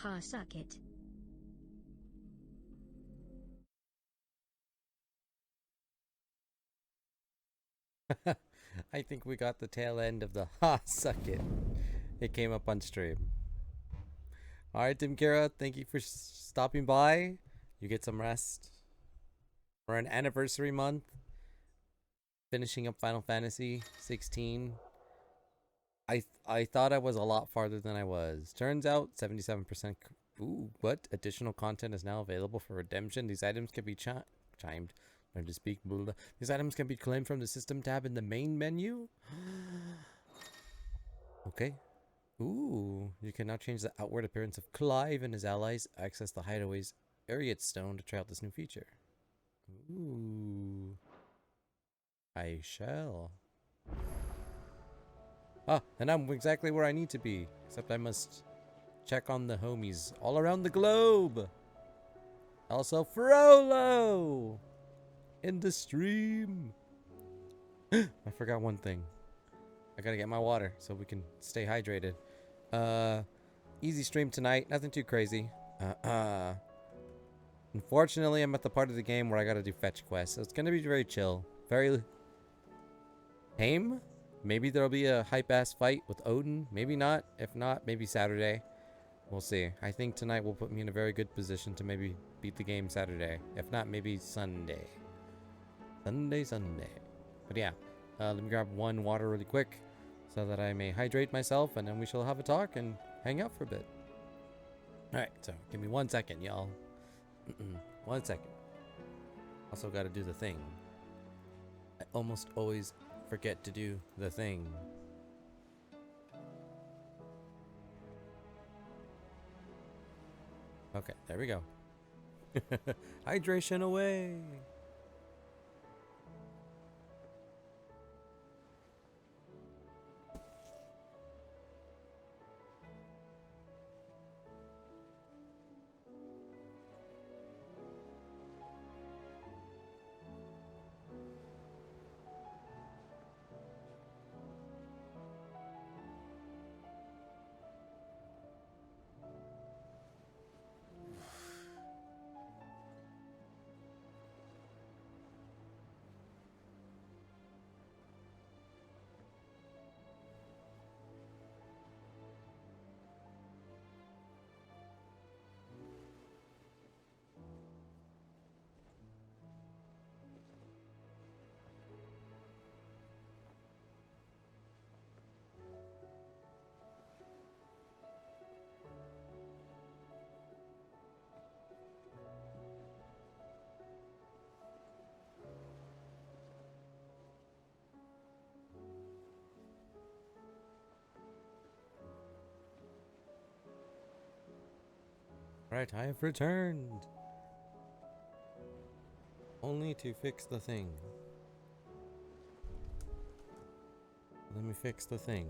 Ha, suck it. I think we got the tail end of the ha suck it. It came up on stream. All right, Tim Kira, thank you for stopping by. You get some rest. We're an anniversary month, finishing up Final Fantasy XVI. I thought I was a lot farther than I was. Turns out 77%. Ooh, what? Additional content is now available for redemption. These items can be chimed. Learn to speak. Blah, blah. These items can be claimed from the system tab in the main menu. Okay. Ooh, you can now change the outward appearance of Clive and his allies. Access the hideaway's Ariat Stone to try out this new feature. Ooh. I shall. Ah, and I'm exactly where I need to be. Except I must check on the homies all around the globe. Also, Frollo! In the stream. I forgot one thing. I gotta get my water so we can stay hydrated. Easy stream tonight. Nothing too crazy. Unfortunately, I'm at the part of the game where I gotta do fetch quests, so it's gonna be very chill. Very tame? Maybe there'll be a hype-ass fight with Odin. Maybe not. If not, maybe Saturday. We'll see. I think tonight will put me in a very good position to maybe beat the game Saturday. If not, maybe Sunday. Sunday. But yeah, let me grab one water really quick so that I may hydrate myself, and then we shall have a talk and hang out for a bit. Alright, so give me 1 second, y'all. 1 second. Also gotta do the thing. I almost always forget to do the thing. Okay, there we go. Hydration away! Right, I have returned. Only to fix the thing. Let me fix the thing.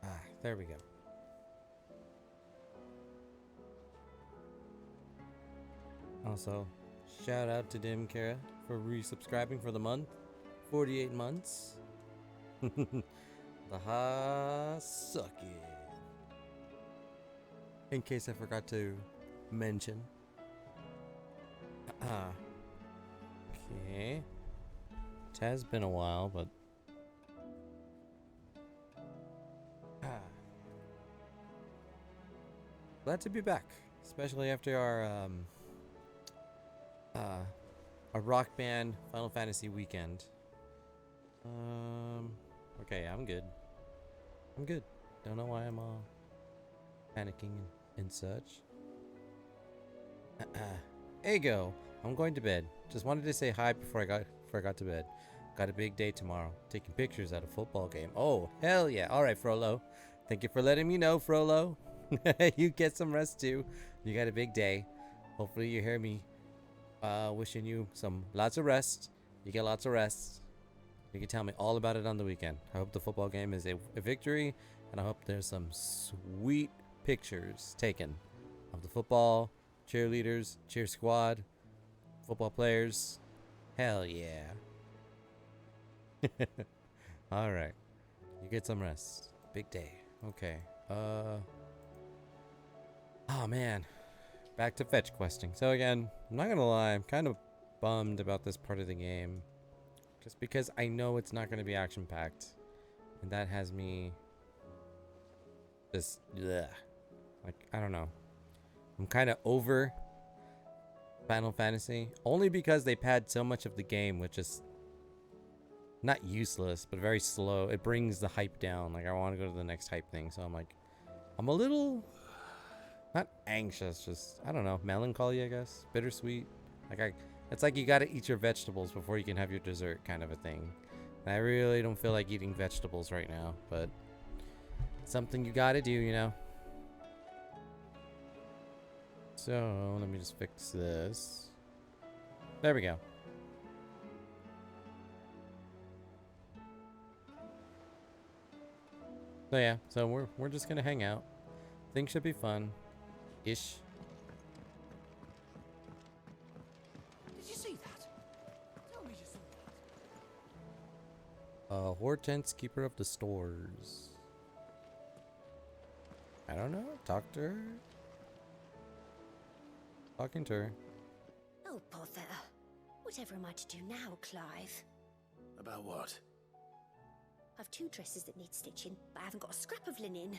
Ah, there we go. Also, shout out to Dim Kara for resubscribing for the month. 48 months. The ha suck it. In case I forgot to mention. Okay. It has been a while, but glad to be back, especially after our rock band Final Fantasy weekend. Okay, I'm good. I'm good. Don't know why I'm all panicking and such. Ego, I'm going to bed. Just wanted to say hi before I got to bed. Got a big day tomorrow. Taking pictures at a football game. Oh, hell yeah. All right, Frollo. Thank you for letting me know, Frollo. You get some rest too. You got a big day. Hopefully you hear me wishing you some lots of rest. You get lots of rest. You can tell me all about it on the weekend. I hope the football game is a victory, and I hope there's some sweet pictures taken of the football, cheerleaders, cheer squad, football players. Hell yeah. All right. You get some rest. Big day. Okay. Oh man, back to fetch questing. So again, I'm not gonna lie, I'm kind of bummed about this part of the game, just because I know it's not gonna be action packed, and that has me just like, I don't know. I'm kind of over Final Fantasy only because they pad so much of the game, which is not useless but very slow. It brings the hype down. Like, I want to go to the next hype thing, so I'm like, I'm a little not anxious, just, I don't know, melancholy, I guess, bittersweet. Like, it's like you gotta eat your vegetables before you can have your dessert, kind of a thing. And I really don't feel like eating vegetables right now, but it's something you gotta do, you know. So let me just fix this. There we go. So yeah, so we're just gonna hang out. Things should be fun ish. Did you see that? Tell me you saw that. Hortense, keeper of the stores. I don't know. Talk to her. Talking to her. Oh, bother. Whatever am I to do now, Clive? About what? I've 2 dresses that need stitching, but I haven't got a scrap of linen.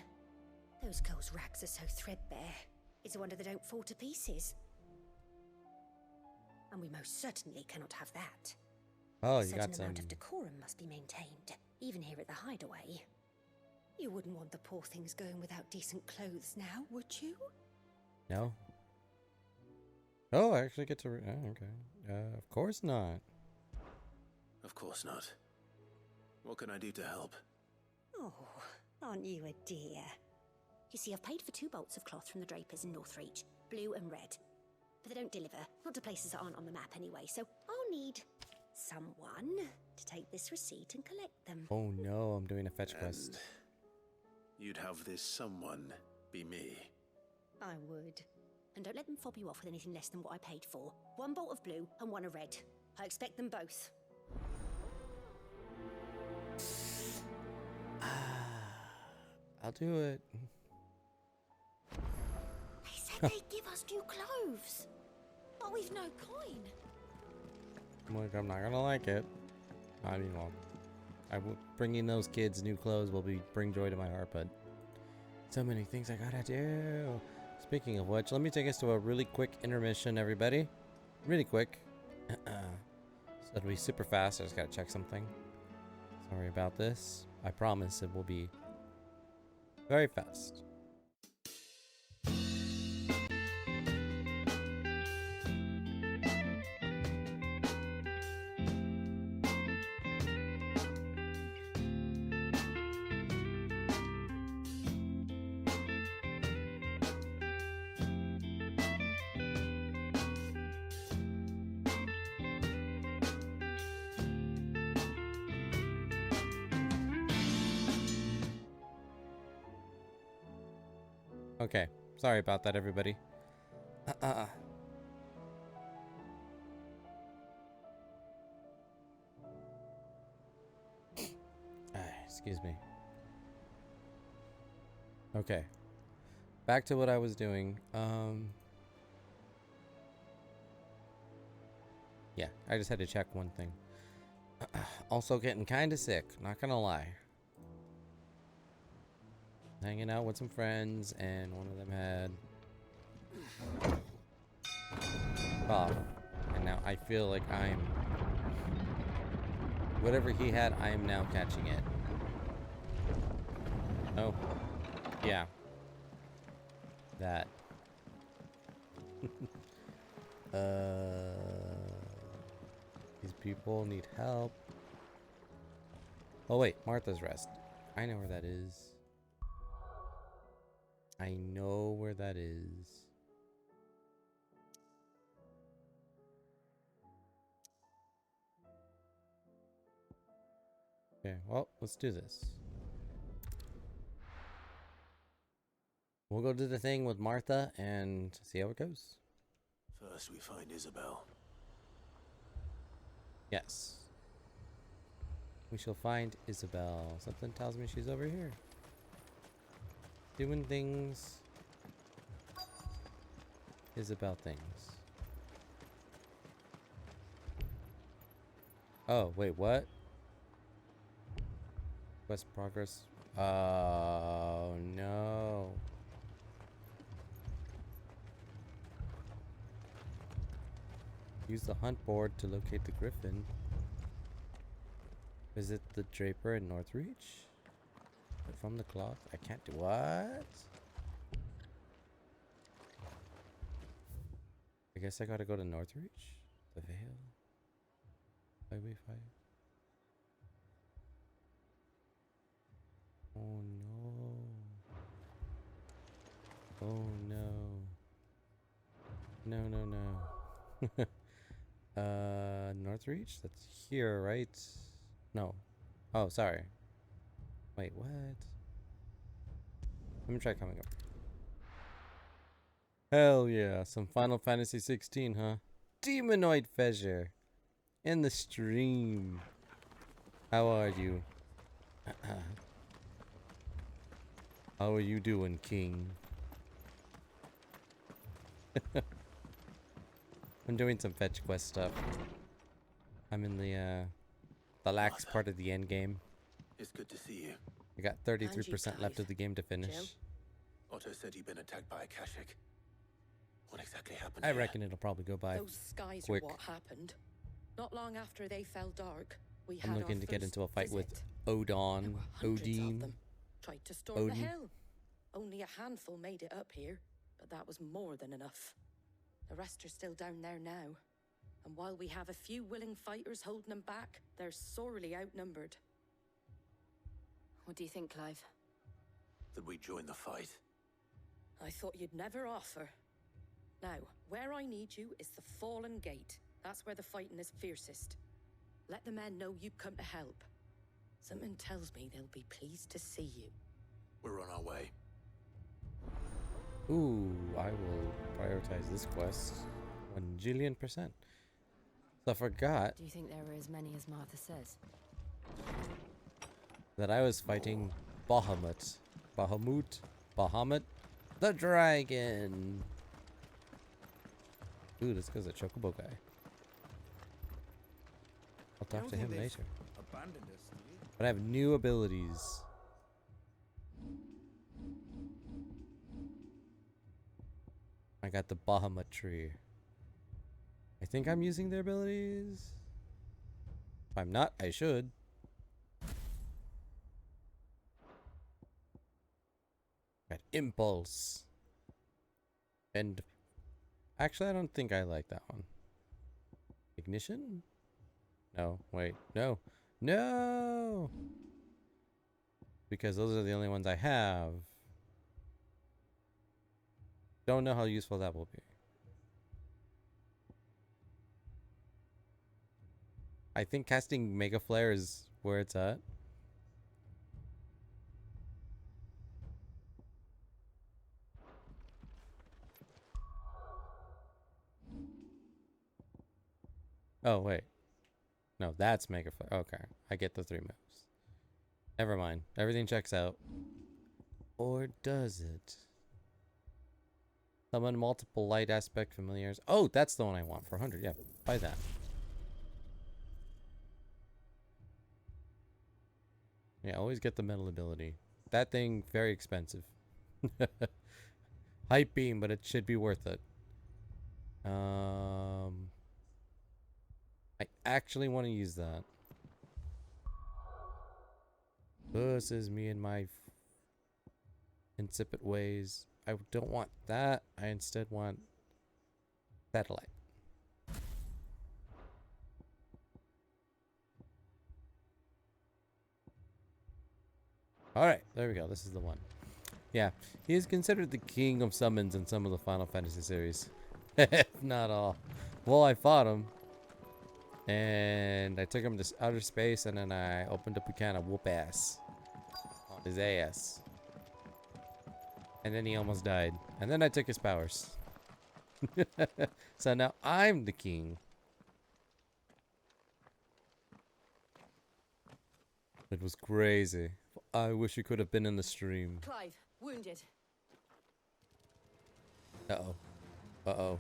Those girls' rags are so threadbare. It's a wonder they don't fall to pieces. And we most certainly cannot have that. Oh, A you got certain some. amount of decorum must be maintained, even here at the hideaway. You wouldn't want the poor things going without decent clothes now, would you? No. Oh, I actually get to. Oh, okay. Of course not. Of course not. What can I do to help? Oh, aren't you a dear? You see, I've paid for 2 bolts of cloth from the drapers in Northreach, blue and red. But they don't deliver, not to places that aren't on the map anyway, so I'll need someone to take this receipt and collect them. Oh no, I'm doing a fetch quest. You'd have this someone be me. I would. And don't let them fob you off with anything less than what I paid for. 1 bolt of blue and 1 of red. I expect them both. I'll do it. They said they'd give us new clothes. But we've no coin. I'm not gonna like it. I mean, well, bringing those kids new clothes will bring joy to my heart, but so many things I gotta do. Speaking of which, let me take us to a really quick intermission, everybody. Really quick. So it'll be super fast. I just gotta check something. Sorry about this. I promise it will be very fast. Okay, sorry about that, everybody. Excuse me. Okay, back to what I was doing. Yeah, I just had to check one thing. Also getting kind of sick, not gonna lie. Hanging out with some friends, and one of them had cough, and now I feel like whatever he had, I am now catching it. Oh, yeah, that. These people need help. Oh wait, Martha's Rest. I know where that is. I know where that is. Okay, well, let's do this. We'll go do the thing with Martha and see how it goes. First we find Isabel. Yes. We shall find Isabel. Something tells me she's over here. Doing things is about things. Oh, wait, what? Quest progress. Oh, no. Use the hunt board to locate the griffin. Visit the Draper in Northreach. From the cloth. I can't do what? I guess I gotta go to Northreach. The Vale. Highway 5. Oh no. Oh no. No, no, no. Northreach? That's here, right? No. Oh, sorry. Wait, what? Let me try coming up. Hell yeah, some Final Fantasy XVI, huh? Demonoid Feasure in the stream. How are you? How are you doing, King? I'm doing some fetch quest stuff. I'm in the lax part of the end game. It's good to see you. I got 33% left of the game to finish. Jill? Otto said you'd been attacked by a Kashik. What exactly happened I here? reckon it'll probably go by Those skies quick. are what happened. Not long after they fell dark, we I'm had looking our to get first into a fight with visit. Odon, There were hundreds of Odin. them. Tried to storm Odin. the hill. Only a handful made it up here, but that was more than enough. The rest are still down there now. And while we have a few willing fighters holding them back, they're sorely outnumbered. What do you think, Clive? That we join the fight. I thought you'd never offer. Now, where I need you is the Fallen Gate. That's where the fighting is fiercest. Let the men know you've come to help. Something tells me they'll be pleased to see you. We're on our way. Ooh, I will prioritize this quest 1,000,000,000%. So I forgot Do you think there were as many as Martha says? that I was fighting Bahamut. Bahamut the dragon. Ooh, this guy's a chocobo guy. I'll talk to him later. Abandoned us, do you? But I have new abilities. I got the Bahamut tree. I think I'm using their abilities. If I'm not, I should. Got impulse. And actually, I don't think I like that one. Ignition? No, wait, no. No! Because those are the only ones I have. Don't know how useful that will be. I think casting Mega Flare is where it's at. Oh, wait. No, that's Mega Flare. Okay, I get the 3 moves. Never mind. Everything checks out. Or does it? Summon multiple light aspect familiars. Oh, that's the one I want for 100. Yeah, buy that. Yeah, always get the metal ability. That thing, very expensive. Hype beam, but it should be worth it. I actually want to use that. This is me and my insipid ways. I don't want that. I instead want satellite. Alright, there we go. This is the one. Yeah, he is considered the king of summons in some of the Final Fantasy series. If not all. Well, I fought him. And I took him to outer space, and then I opened up a can of whoop ass on his ass. And then he almost died. And then I took his powers. So now I'm the king. It was crazy. I wish you could have been in the stream. Clive, Wounded. Uh-oh. Uh-oh.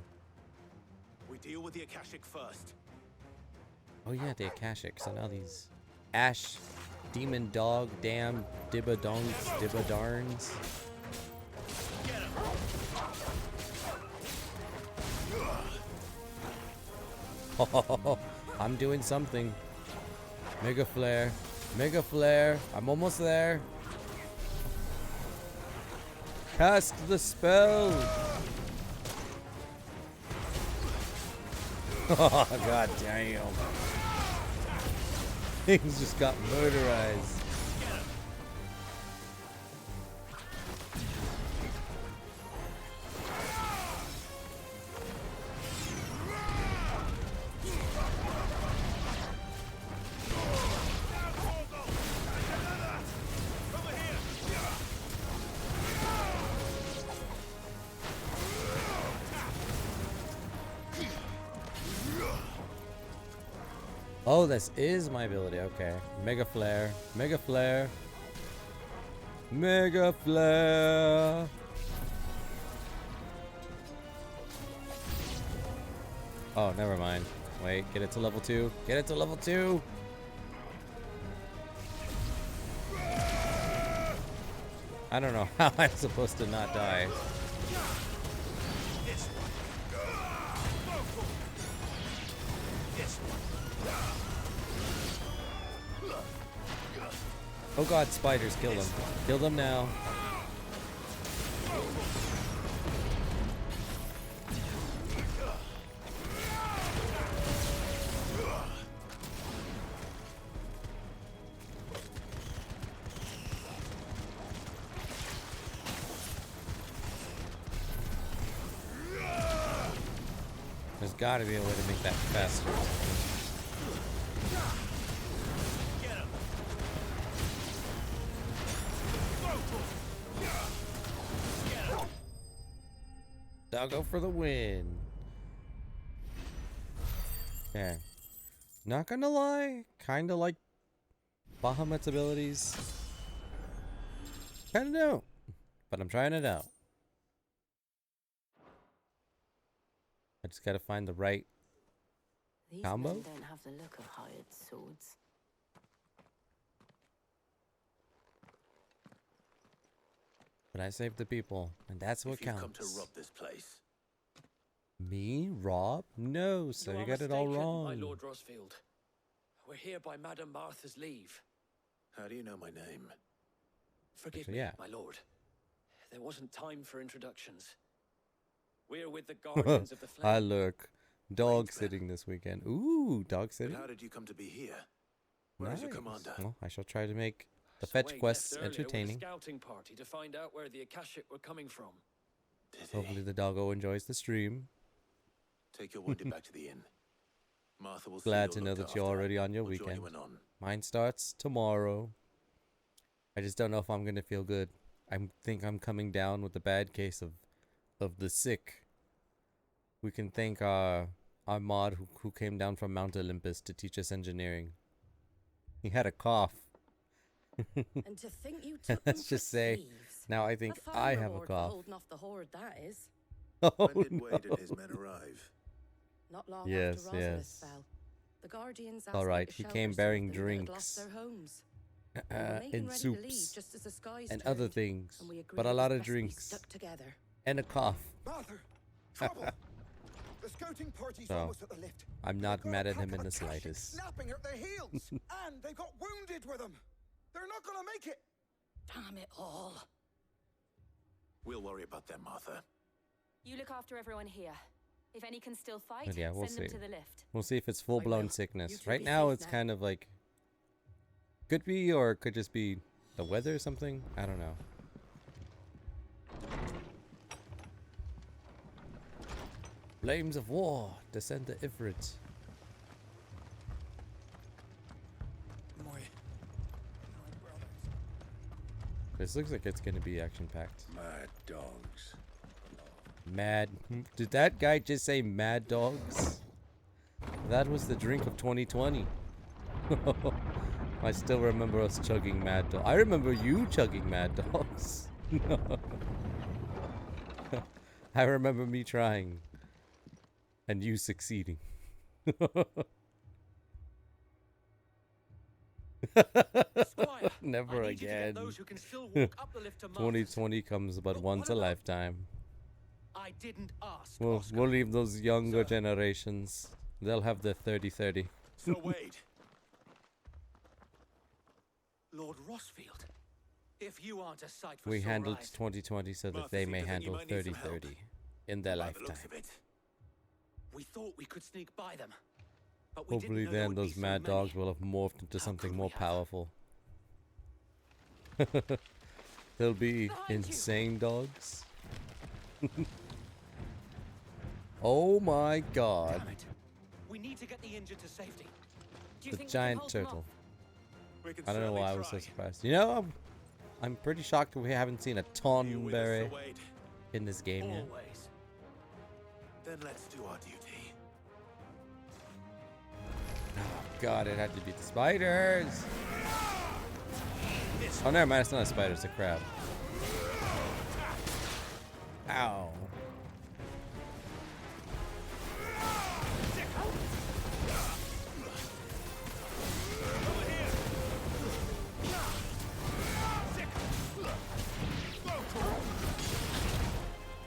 We deal with the Akashic first. Oh yeah, the Akashic. So now these Ash, Demon Dog, Damn, Dibba-dongs, Dibba-darns. Oh, I'm doing something. Mega Flare. Mega Flare. I'm almost there. Cast the spell. Oh, god damn. Things just got murderized. Oh, this is my ability. Okay. Mega Flare. Mega Flare. Mega Flare. Oh, never mind. Wait, get it to level 2. Get it to level 2. I don't know how I'm supposed to not die. Oh god, spiders, kill them. Kill them now. There's gotta be a way to make that faster. Doggo for the win. Okay. Not gonna lie, kinda like Bahamut's abilities. Kinda don't, but I'm trying it out. I just gotta find the right These combo. men don't have the look of hired swords. But I saved the people, and that's what If you've counts. come to rob this place, Me? Rob? No, sir, you got it all wrong. My Lord Rosfield. We're here by Madame Martha's leave. how do you know my name? Forgive Actually, me, yeah. my lord. There wasn't time for introductions. We're with the Guardians of the Flame. I look. Dog Wait, sitting this weekend. Ooh, dog But sitting? how did you come to be here? Where is your commander? Well, I shall try to make the So fetch Wade quests left earlier entertaining. With a scouting party to find out where the Akashic were coming from. Did he? Hopefully the doggo enjoys the stream. Take your wounded back to the inn. Martha will see Glad you're to know looked that you're after. already on your We'll join weekend. you in on. Mine starts tomorrow. I just don't know if I'm gonna feel good. I think I'm coming down with a bad case of the sick. We can thank our mod who came down from Mount Olympus to teach us engineering. He had a cough. And to think you took Let's them just for say, thieves. now I think A fine I have a reward for cough. holding off the horde, that is. Oh, When did Wade no. and his men arrive? Not long Yes, after Rosalith yes. fell. The Guardians asked All me right, to he shelter came some bearing of them that had drinks. lost their homes. We were making And ready to leave soups just as the skies and turned, other things, and we agreed but a it was lot of best we drinks stuck together. and a cough. Martha! Trouble! The scouting party's So, almost at the lift. I'm not They've got mad a at him couple in the of Akashics slightest. snapping at their heels, and they've got wounded with them. They're not gonna make it. Damn it all. We'll worry about them, Martha. You look after everyone here. If any can still fight, But yeah, we'll send them see. to the lift. We'll see if it's full-blown will. sickness. You two Right be now, safe it's now. kind of like... Could be, or it could just be the weather or something. I don't know. Flames of war descend to Ifrit. My brothers. This looks like it's gonna be action-packed. Mad dogs. Mad... Did that guy just say mad dogs? That was the drink of 2020. I still remember us chugging mad dogs. I remember you chugging mad dogs. I remember me trying and you succeeding. Squire, Never I need you to get again. those who can still walk up the lift to Martha's. 2020 comes but But once what a about- lifetime. I didn't ask. We'll Oscar. leave those younger Sir. generations. They'll have their 30-30. So Wade, Lord Rossfield, if you aren't a sight for We sore handled eyes, 2020 so that Martha they seemed may to think you handle might need some help. 30-30 in their by the lifetime. looks of it. we thought we could sneak by them. But we Hopefully didn't know there then would be those so mad many. dogs will have morphed into How something could more we have? powerful. They'll be Behind you. insane dogs. Oh my god. Damn it. We need to get the injured to safety. Do you The think we can giant hold them turtle. off? We can I don't know certainly why I was so try. surprised. You know, I'm pretty shocked we haven't seen a Are you with us, Sir Tonberry Wade? in this game yet. Always. Then let's do our duty. Oh god, it had to be the spiders. Oh, never mind, it's not a spider, it's a crab. Ow.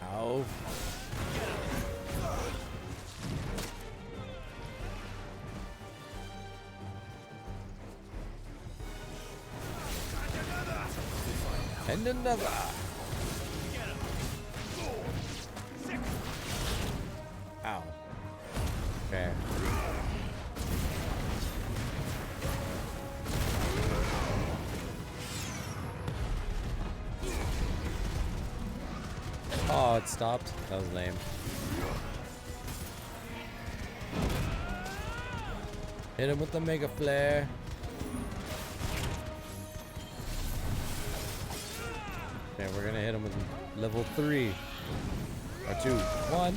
Ow. And another. Ow. Okay. Oh, it stopped. That was lame. Hit him with the mega flare. Okay, we're gonna hit him with level 3. Or 2. 1.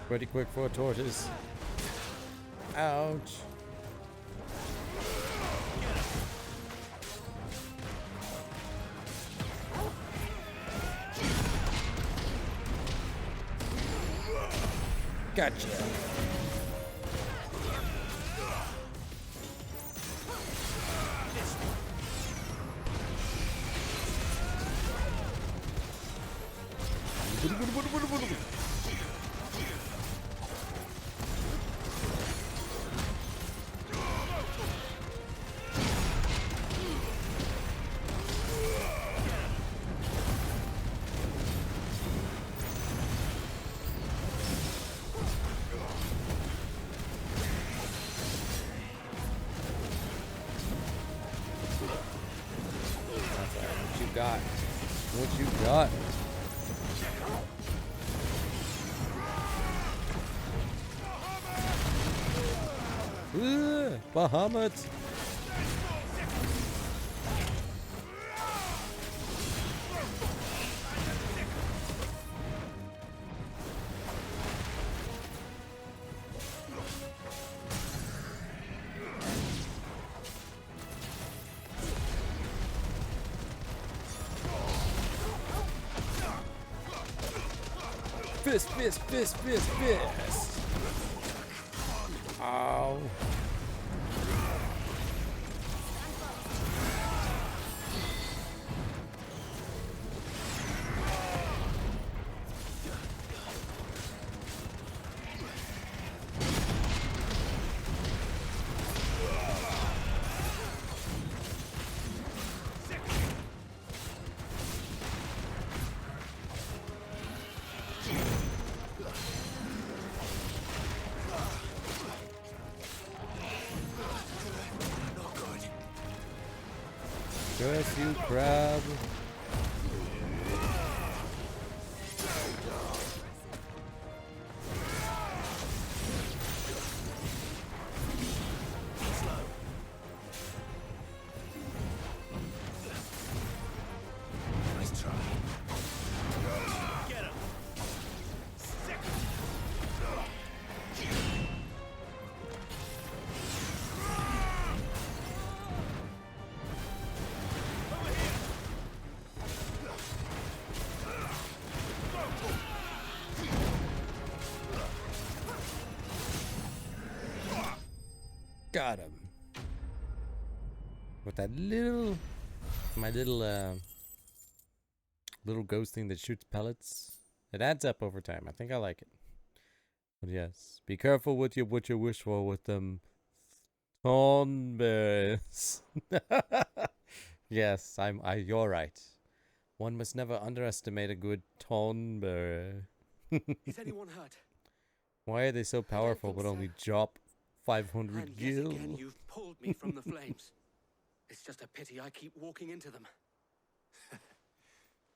Pretty quick for torches. Ouch. Gotcha. What you got? What you got? Bahamut. Fist, fist, fist, fist, fist. Ow. Curse you, crab. Nice try. Get him. Sick. Got him. With that my little ghost thing that shoots pellets. It adds up over time. I think I like it. But yes, be careful with your what you wish for with them thornberries. Yes, you're right. One must never underestimate a good thornberry. Is anyone hurt? Why are they so powerful but only drop 500 And yet gil? again, you've pulled me from the flames. It's just a pity I keep walking into them.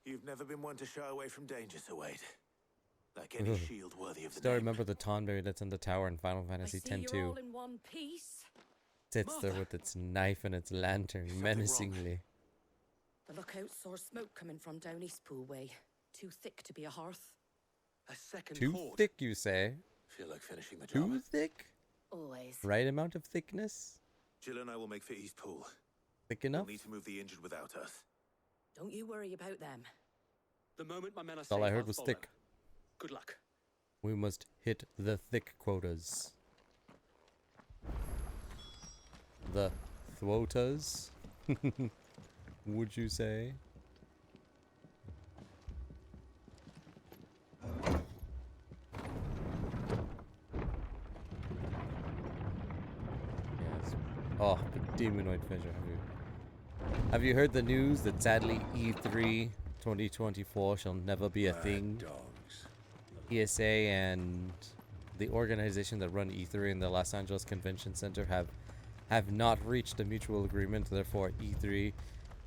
You've never been one to shy away from danger, Sir Wade. Like any shield worthy of the Still name. remember the Thornberry that's in the tower in Final Fantasy I see you're all X-2. in one piece. Sits there with its knife and its lantern, Something wrong. menacingly. The lookout saw smoke coming from down East Pool way. Too thick to be a hearth. A second Too horde. thick, you say? Feel like finishing the job. Too thick? Always. Right amount of thickness? Jill and I will make for East Pool. Thick We'll enough? need to move the injured without us. Don't you worry about them. The moment my men are That's all safe, I heard I'll was follow. thick. Good luck. We must hit the thick quotas. The thwotas? Would you say? Yes. Oh, the demonoid fissure. Have you heard the news that sadly E3 2024 shall never be a thing? ESA and the organization that run E3 in the Los Angeles Convention Center have not reached a mutual agreement. Therefore, E3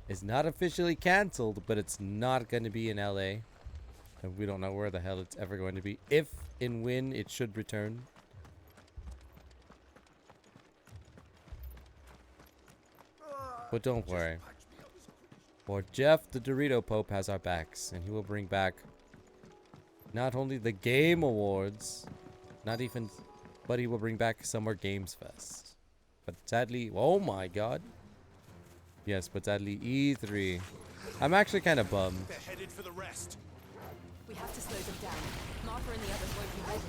is not officially canceled, but it's not going to be in LA. And we don't know where the hell it's ever going to be. If and when it should return. But don't worry. For Jeff the Dorito Pope has our backs, and he will bring back not only the Game Awards, but he will bring back Summer Games Fest. But sadly, oh my god. Yes, but sadly, E3. I'm actually kind of bummed. They're headed for the rest. We have to slow them down. Martha and the others won't be ready.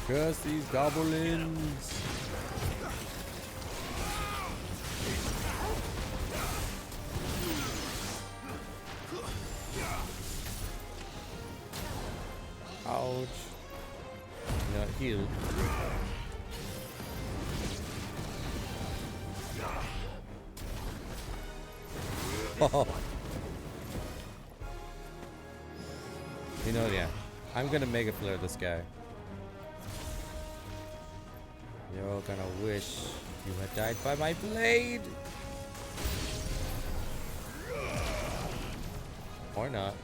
Curse these goblins. Ouch. Not healed. Oh. You know, yeah. I'm gonna mega flare this guy. You're gonna wish you had died by my blade. Or not.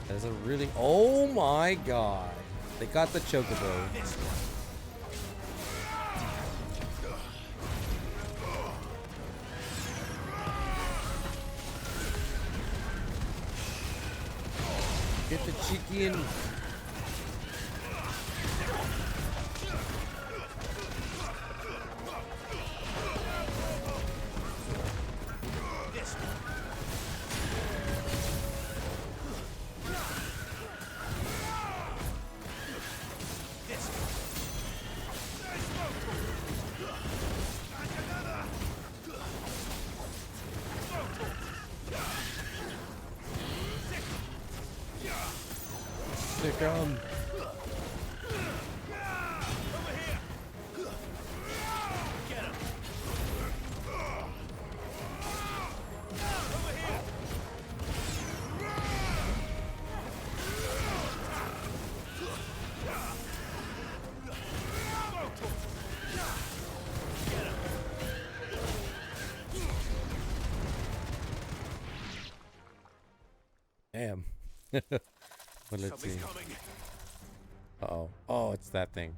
That's a really... Oh my god. They got the chocobo. Get the chicken. Drum. Damn. But let's see. Uh-oh. Oh, it's that thing.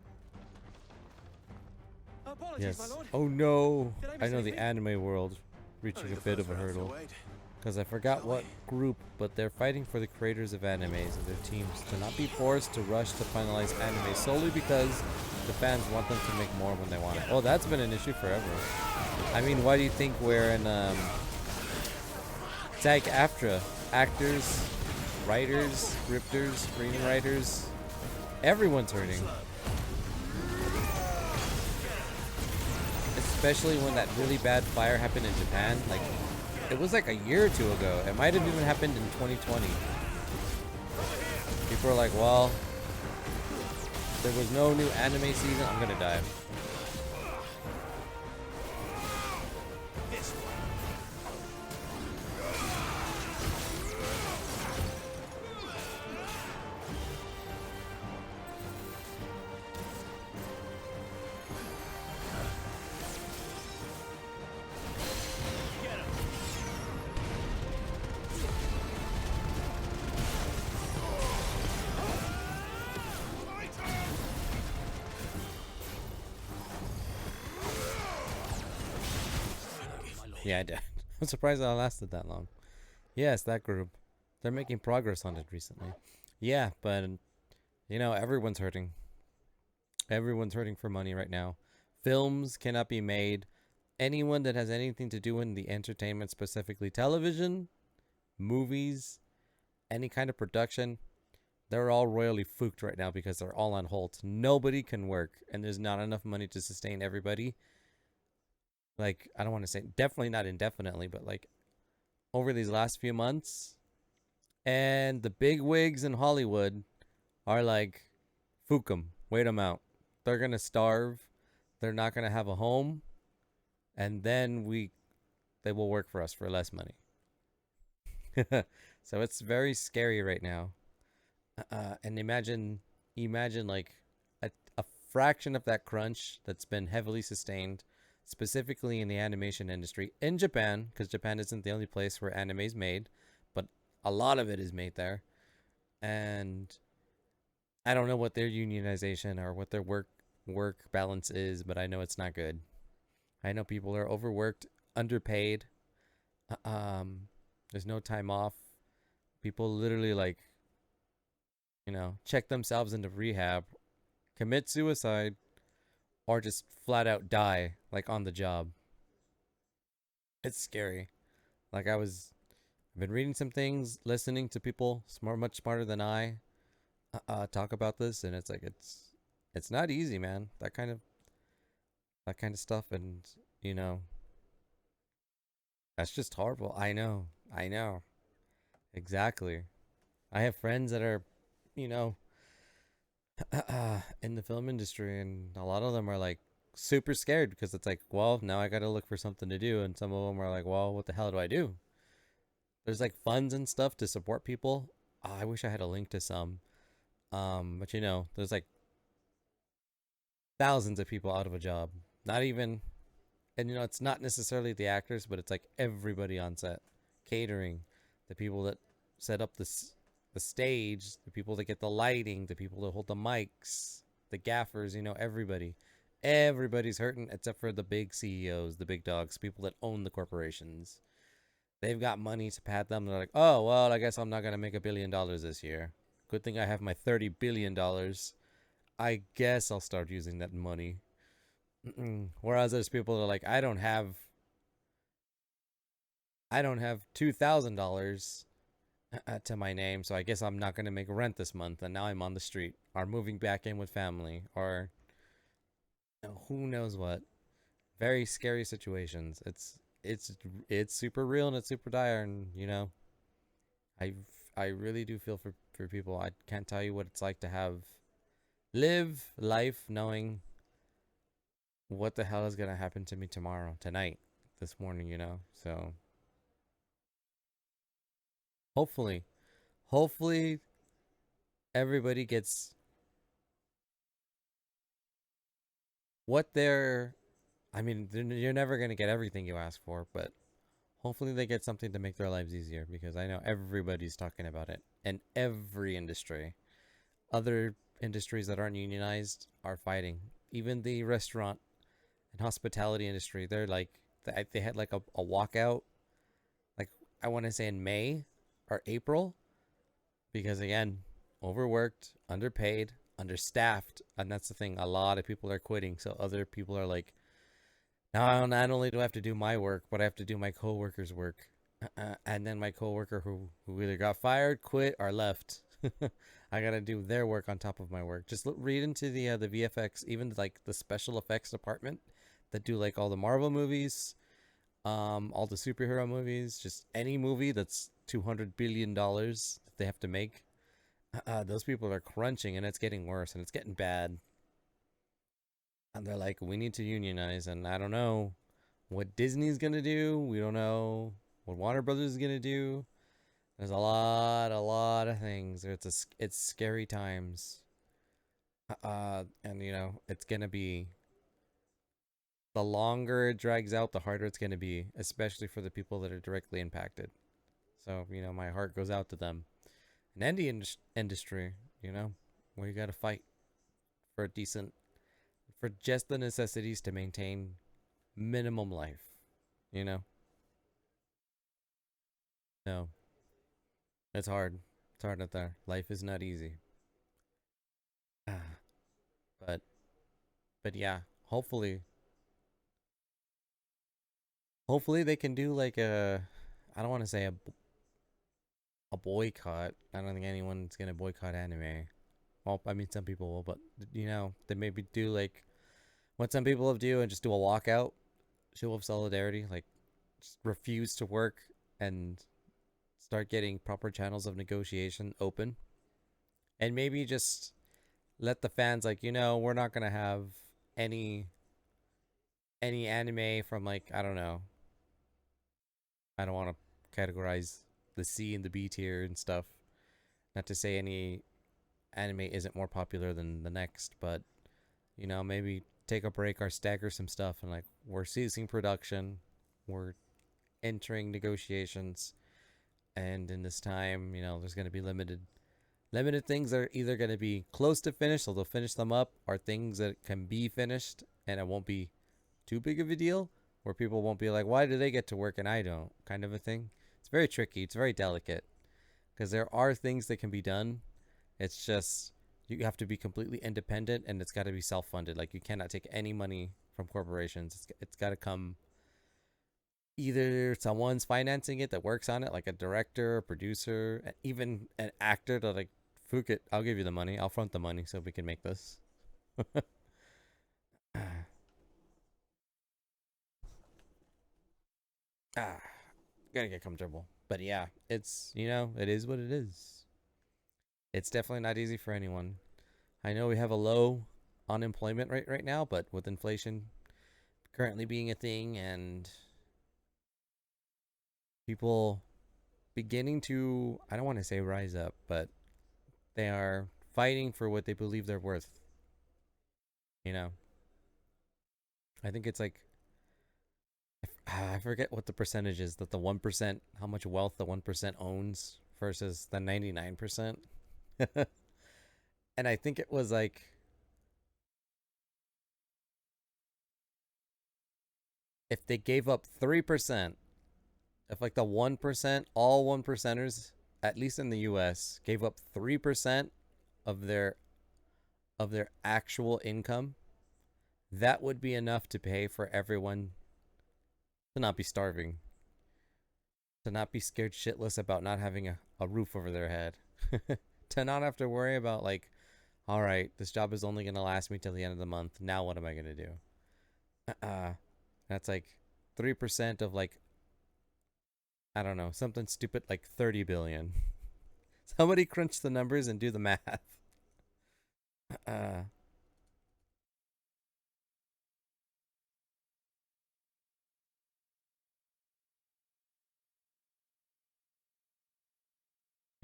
Apologies, my Yes. lord. Oh no. Did I I know mistake the me? anime world reaching Only a the bit first of a round's to hurdle. wait. Because I forgot what group, but they're fighting for the creators of animes and their teams to not be forced to rush to finalize anime solely because the fans want them to make more when they want it. Oh, that's been an issue forever. I mean, why do you think we're in SAG-AFTRA? Actors, writers, scripters, screenwriters, everyone's hurting. Especially when that really bad fire happened in Japan. Like, it was like a year or two ago. It might have even happened in 2020. People are like, well, there was no new anime season. I'm gonna die. Yeah, I did. I'm surprised I lasted that long. Yes, that group. They're making progress on it recently. Yeah, but, you know, everyone's hurting. Everyone's hurting for money right now. Films cannot be made. Anyone that has anything to do in the entertainment, specifically television, movies, any kind of production, they're all royally fooked right now because they're all on hold. Nobody can work, and there's not enough money to sustain everybody. Like, I don't want to say definitely not indefinitely, but like over these last few months. And the big wigs in Hollywood are like, fook them, wait them out. They're going to starve. They're not going to have a home. And then they will work for us for less money. So it's very scary right now. And imagine like a fraction of that crunch that's been heavily sustained, specifically in the animation industry in Japan, because Japan isn't the only place where anime is made, but a lot of it is made there. And I don't know what their unionization or what their work balance is, but I know it's not good. I know people are overworked, underpaid. There's no time off. People literally, like, you know, check themselves into rehab, commit suicide, or just flat out die, like, on the job. It's scary. Like, I've been reading some things, listening to people much smarter than I talk about this, and it's like, it's not easy, man. That kind of stuff, and, you know, that's just horrible. I know. Exactly. I have friends that are, you know, in the film industry, and a lot of them are like super scared because it's like, well, now I gotta look for something to do, and some of them are like, well, what the hell do I do? There's like funds and stuff to support people. I wish I had a link to some. But you know, there's like thousands of people out of a job. Not even, and you know, it's not necessarily the actors, but it's like everybody on set, catering, the people that set up the stage, the people that get the lighting, the people that hold the mics, the gaffers, you know, everybody. Everybody's hurting except for the big CEOs, the big dogs, people that own the corporations. They've got money to pat them. They're like, oh, well, I guess I'm not going to make $1 billion this year. Good thing I have my $30 billion. I guess I'll start using that money. Whereas there's people that are like, I don't have $2,000 to my name, so I guess I'm not going to make rent this month, and now I'm on the street, or moving back in with family, or, you know, who knows what. Very scary situations. It's super real, and it's super dire, and, you know, I really do feel for people. I can't tell you what it's like to live life knowing what the hell is gonna happen to me tomorrow, tonight, this morning, you know? So hopefully, hopefully everybody gets what they're, I mean, you're never gonna get everything you ask for, but hopefully they get something to make their lives easier, because I know everybody's talking about it in every industry. Other industries that aren't unionized are fighting. Even the restaurant and hospitality industry, they're like, they had like a walkout, like I want to say in May or April, because again, overworked, underpaid, understaffed, and that's the thing. A lot of people are quitting, so other people are like, now not only do I have to do my work, but I have to do my coworkers' work, and then my coworker who either got fired, quit, or left. I gotta do their work on top of my work. Just read into the VFX, even like the special effects department that do like all the Marvel movies, all the superhero movies, just any movie that's $200 billion that they have to make. Those people are crunching, and it's getting worse, and it's getting bad. And they're like, we need to unionize, and I don't know what Disney's gonna do. We don't know what Warner Brothers is gonna do. There's a lot of things. It's scary times. And you know, it's gonna be, the longer it drags out, the harder it's gonna be, especially for the people that are directly impacted. So, you know, my heart goes out to them. And any industry, you know, where you gotta fight for for just the necessities to maintain minimum life, you know? No. It's hard. It's hard out there. Life is not easy. But yeah, hopefully they can do like I don't want to say a boycott. I don't think anyone's gonna boycott anime. Well, I mean, some people will, but you know, they maybe do like what some people have do and just do a walkout, show of solidarity, like just refuse to work and start getting proper channels of negotiation open, and maybe just let the fans, like, you know, we're not gonna have any anime from, like, I don't know, I don't want to categorize the C and the B tier and stuff. Not to say any anime isn't more popular than the next, but you know, maybe take a break or stagger some stuff, and like, we're ceasing production, we're entering negotiations, and in this time, you know, there's going to be limited things that are either going to be close to finished, so they'll finish them up, or things that can be finished and it won't be too big of a deal, where people won't be like, why do they get to work and I don't, kind of a thing. It's very tricky, it's very delicate, because there are things that can be done. It's just, you have to be completely independent, and it's got to be self-funded. Like, you cannot take any money from corporations. It's got to come, either someone's financing it that works on it, like a director, a producer, even an actor to like, fuck it, I'll give you the money, I'll front the money so we can make this. Gotta get comfortable. But yeah, it's, you know, it is what it is. It's definitely not easy for anyone. I know we have a low unemployment rate right now, but with inflation currently being a thing, and people beginning to, I don't want to say rise up, but they are fighting for what they believe they're worth. You know, I think it's like, I forget what the percentage is, that the 1%, how much wealth the 1% owns versus the 99%. And I think it was like, if they gave up 3%, if like the 1%, all 1%ers, at least in the US, gave up 3% of their actual income, that would be enough to pay for everyone to not be starving, to not be scared shitless about not having a roof over their head, to not have to worry about like, all right, this job is only going to last me till the end of the month. Now what am I going to do? That's like 3% of like, I don't know, something stupid like 30 billion. Somebody crunch the numbers and do the math.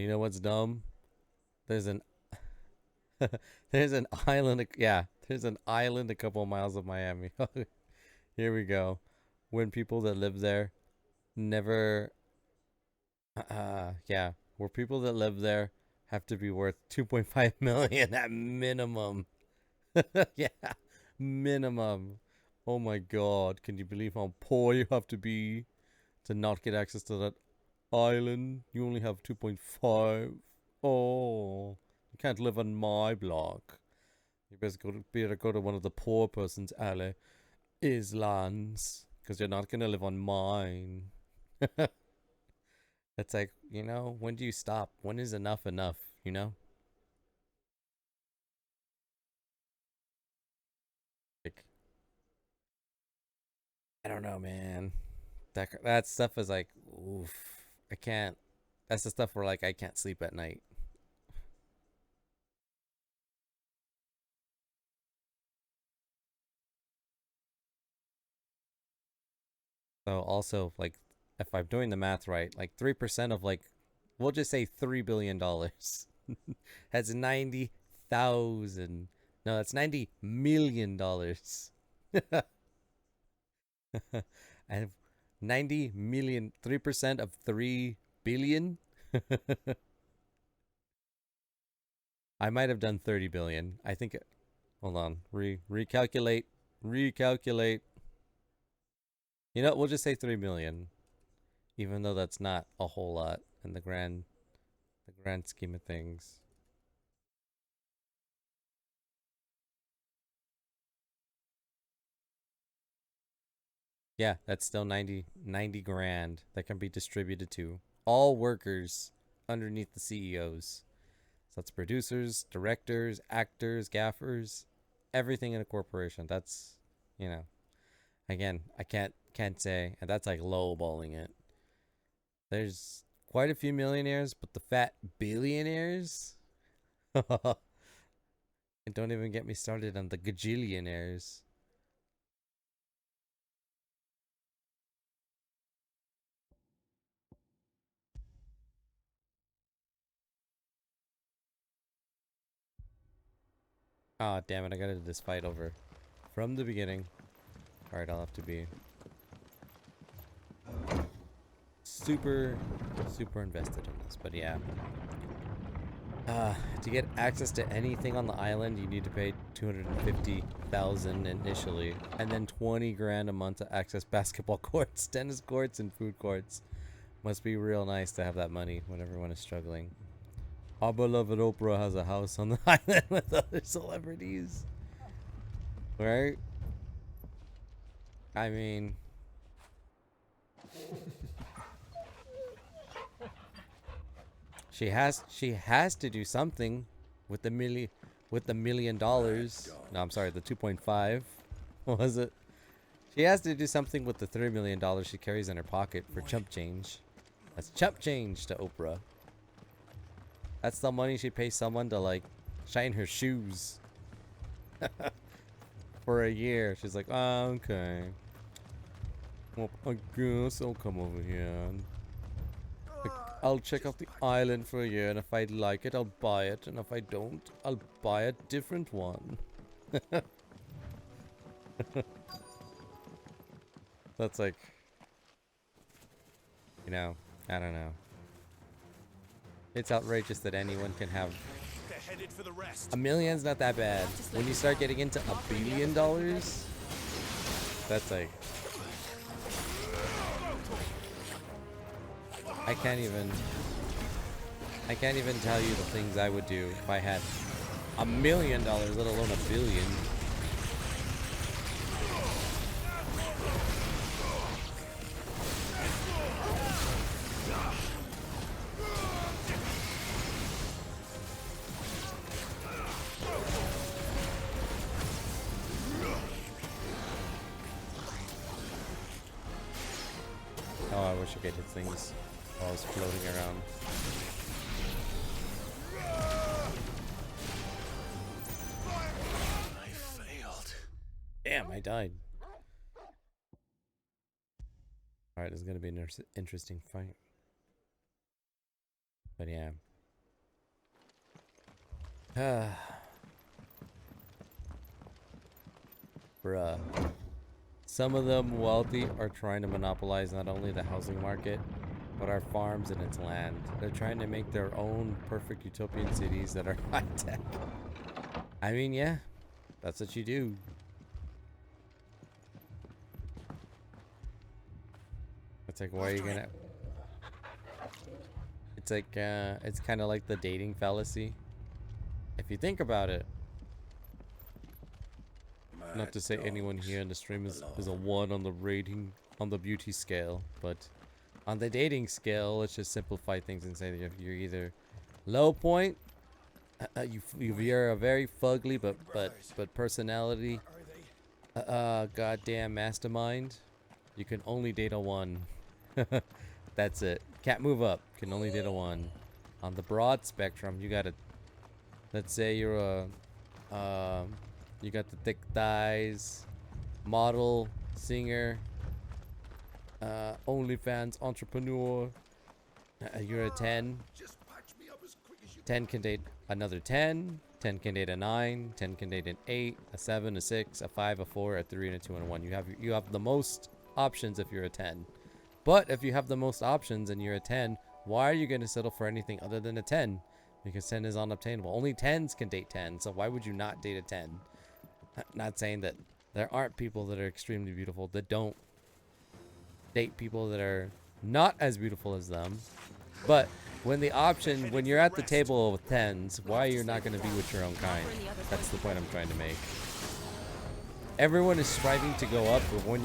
You know what's dumb? There's an there's an island. Yeah, there's an island a couple of miles of Miami. Here we go. When people that live there never, yeah, where people that live there have to be worth 2.5 million at minimum. Yeah, minimum. Oh my God, can you believe how poor you have to be to not get access to that island? You only have 2.5. Oh, you can't live on my block. You better go to one of the poor person's alley islands, because you're not gonna live on mine. It's like, you know, when do you stop? When is enough enough, you know? Like, I don't know, man. That stuff is like, oof. I can't. That's the stuff where like I can't sleep at night. So also, like, if I'm doing the math right, like 3% of like, we'll just say $3 billion. That's 90,000. No, that's $90 million. And 90 million, 3% of 3 billion. I might have done 30 billion. I think, hold on, recalculate. You know, we'll just say 3 million, even though that's not a whole lot in the grand scheme of things. Yeah, that's still 90 grand that can be distributed to all workers underneath the CEOs. So that's producers, directors, actors, gaffers, everything in a corporation. That's, you know, again, I can't say, and that's like lowballing it. There's quite a few millionaires, but the fat billionaires? And don't even get me started on the gajillionaires. Ah, damn it, I gotta do this fight over from the beginning. Alright, I'll have to be super invested in this, but yeah. To get access to anything on the island, you need to pay $250,000 initially, and then 20 grand a month to access basketball courts, tennis courts, and food courts. Must be real nice to have that money when everyone is struggling. Our beloved Oprah has a house on the island with other celebrities, right? I mean, she has to do something with the $1 million. No, I'm sorry, the 2.5. What was it? She has to do something with the $3 million she carries in her pocket for chump change. That's chump change to Oprah. That's the money she pays someone to like shine her shoes for a year. She's like, oh, okay. Well, I guess I'll come over here. I'll check out the island for a year, and if I like it, I'll buy it. And if I don't, I'll buy a different one. That's like, you know, I don't know. It's outrageous that anyone can have $1 million's not that bad. When you start getting into $1 billion, that's like, I can't even tell you the things I would do if I had $1 million, let alone $1 billion. Oh, I wish I could hit things while I was floating around. Damn, I died. Alright, this is gonna be an interesting fight. But yeah. Bruh. Some of them wealthy are trying to monopolize not only the housing market, but our farms and its land. They're trying to make their own perfect utopian cities that are high tech. I mean, yeah, that's what you do. It's like, why are you gonna... It's like, it's kind of like the dating fallacy. If you think about it, not to say anyone here in the stream is a 1 on the rating, on the beauty scale, but on the dating scale, let's just simplify things and say that you're either low point, you're a very fugly but personality, goddamn mastermind. You can only date a 1. That's it. Can't move up. Can only date a 1. On the broad spectrum, you gotta, let's say you're a you got the thick thighs, model, singer, OnlyFans entrepreneur. You're a 10. 10 can date another 10. 10 can date a 9. 10 can date an 8, a 7, a 6, a 5, a 4, a 3, and a 2, and a 1. You have the most options if you're a 10. But if you have the most options and you're a 10, why are you going to settle for anything other than a 10? Because 10 is unobtainable. Only 10s can date 10. So why would you not date a 10? Not saying that there aren't people that are extremely beautiful that don't date people that are not as beautiful as them. But when you're at the table with 10s, why you're not going to be with your own kind? That's the point I'm trying to make. Everyone is striving to go up, but when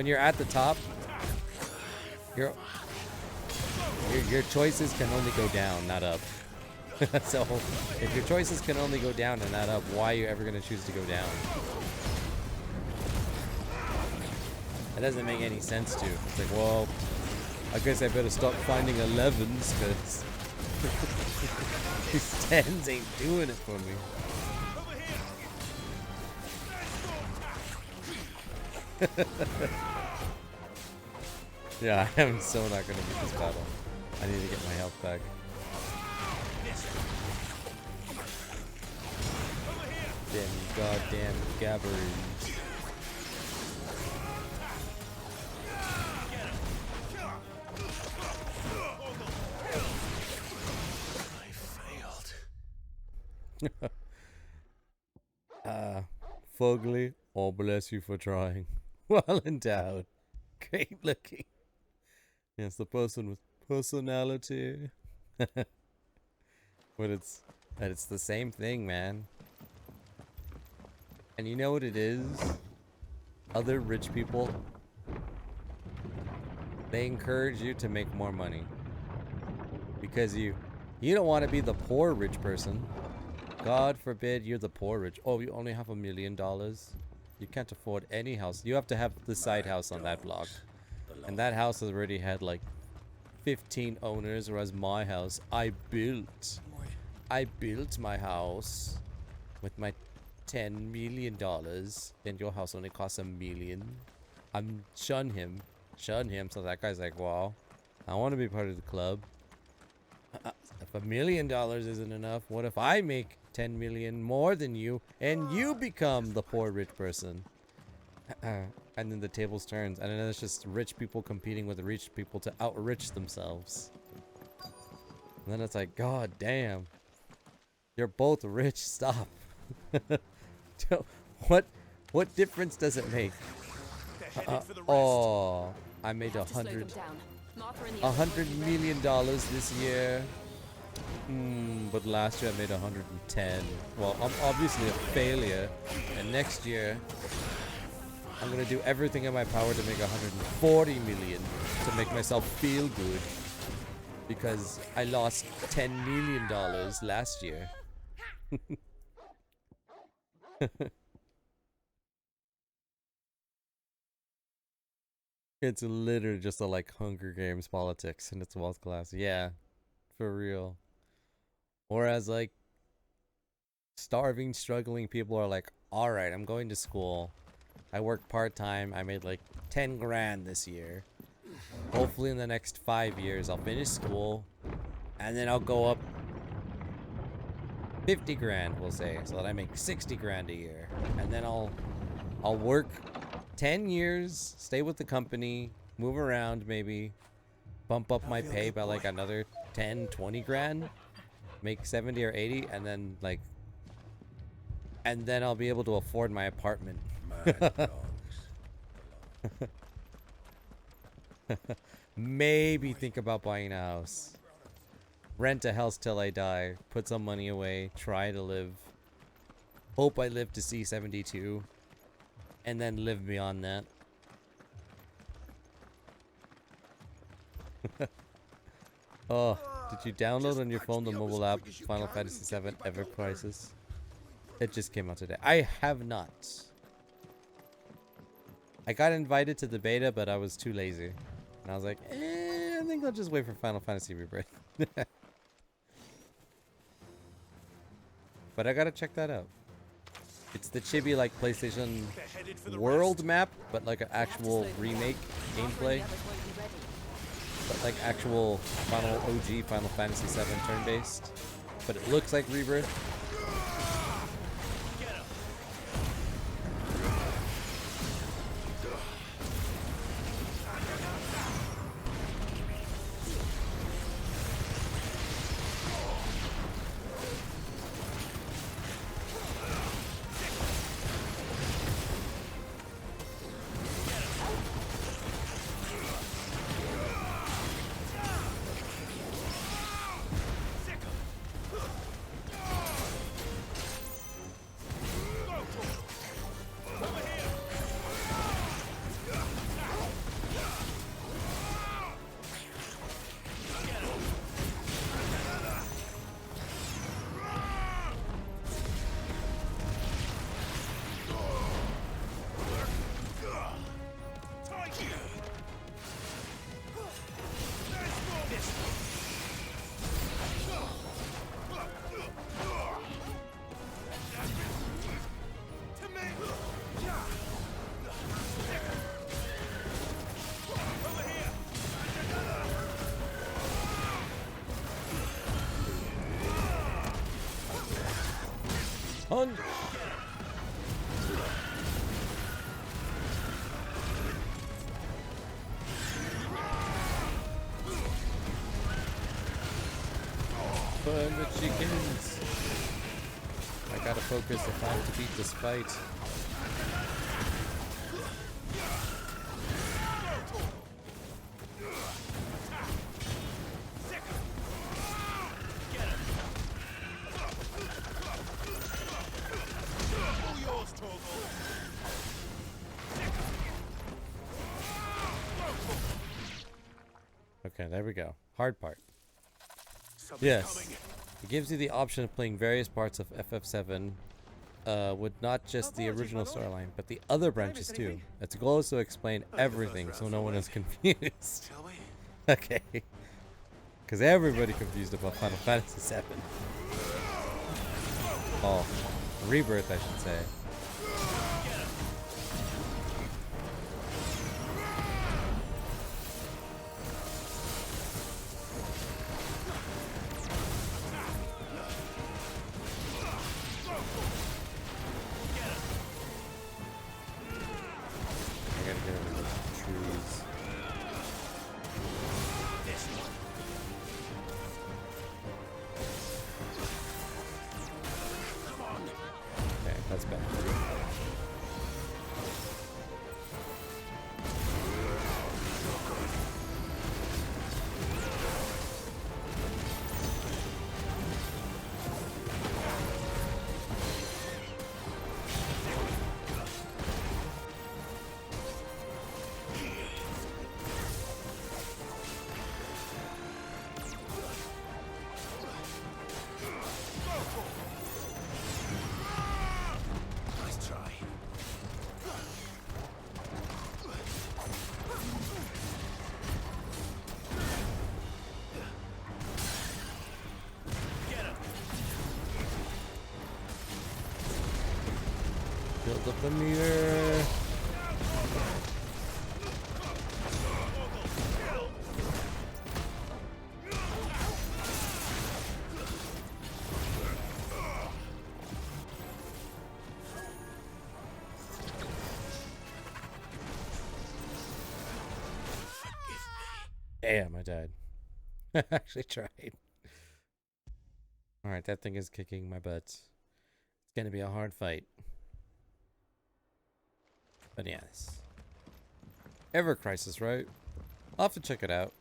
you're at the top, your choices can only go down, not up. So, if your choices can only go down and not up, why are you ever going to choose to go down? That doesn't make any sense to. It's like, well, I guess I better stop finding 11s, because these 10s ain't doing it for me. Yeah, I am so not going to beat this battle. I need to get my health back. Them goddamn gabbards. Fugly, oh bless you for trying. Well endowed. Great looking. Yes, the person with personality. But it's the same thing, man. And you know what it is? Other rich people, they encourage you to make more money. Because you don't want to be the poor rich person. God forbid you're the poor rich. Oh, you only have $1 million. You can't afford any house. You have to have the side house on that block. And that house has already had like 15 owners, whereas my house, I built my house with my $10 million, and your house only costs $1 million. Shun him. So that guy's like, wow, I want to be part of the club. If $1 million isn't enough, what if I make 10 million more than you and you become the poor rich person? And then the tables turns, and then it's just rich people competing with rich people to outrich themselves. And then it's like, god damn, you're both rich, stop. What difference does it make? Oh, I made $100 million this year. But last year I made 110. Well, I'm obviously a failure, and next year I'm gonna do everything in my power to make 140 million to make myself feel good, because I lost $10 million last year. It's literally just a like Hunger Games politics, and it's wealth class. Yeah, for real. Whereas like starving, struggling people are like, all right, I'm going to school. I worked part-time. I made like 10 grand this year. Hopefully in the next 5 years I'll finish school and then I'll go up 50 grand, we'll say, so that I make 60 grand a year. And then I'll work 10 years, stay with the company, move around maybe, bump up my pay by like another 10, 20 grand, make 70 or 80, and then like, and then I'll be able to afford my apartment. Maybe think about buying a house. Rent a house till I die. Put some money away. Try to live. Hope I live to see 72. And then live beyond that. Oh, did you download on your phone the mobile app Final Fantasy VII Ever Crisis? It just came out today. I have not. I got invited to the beta, but I was too lazy. And I was like, I think I'll just wait for Final Fantasy Rebirth. But I gotta check that out. It's the chibi like PlayStation world map, but like an actual remake gameplay. But like actual OG Final Fantasy VII turn-based. But it looks like Rebirth. Punch! Burn the chickens! I gotta focus if I'm to beat this fight. Okay, there we go. Hard part. Yes. It gives you the option of playing various parts of FF7 with not just the original storyline, but the other branches too. Its goal is to explain everything so no one is confused. Okay. Because everybody confused about Final Fantasy VII. Oh, Rebirth I should say. Build up the meter. Damn, I died. I actually tried. Alright, that thing is kicking my butt. It's gonna be a hard fight. But yes. Ever Crisis, right? I'll have to check it out.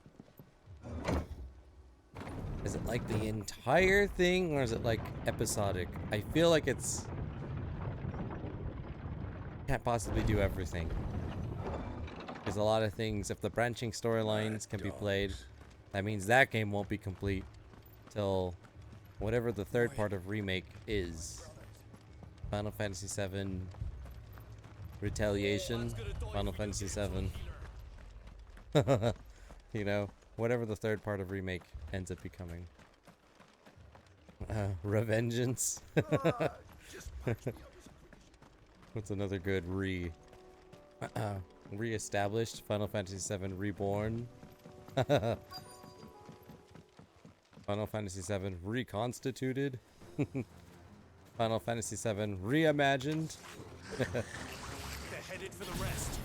Is it like the entire thing, or is it like episodic? I feel like it's... Can't possibly do everything. There's a lot of things. If the branching storylines can be played, that means that game won't be complete till whatever the third part of Remake is. Final Fantasy VII Retaliation, Final Fantasy VII. You know, whatever the third part of Remake ends up becoming. Revengeance. What's another good re-established? Final Fantasy VII Reborn. Final Fantasy VII Reconstituted. Final Fantasy VII Reimagined. They're headed for the rest.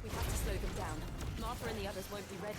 We have to slow them down. Martha and the others won't be ready.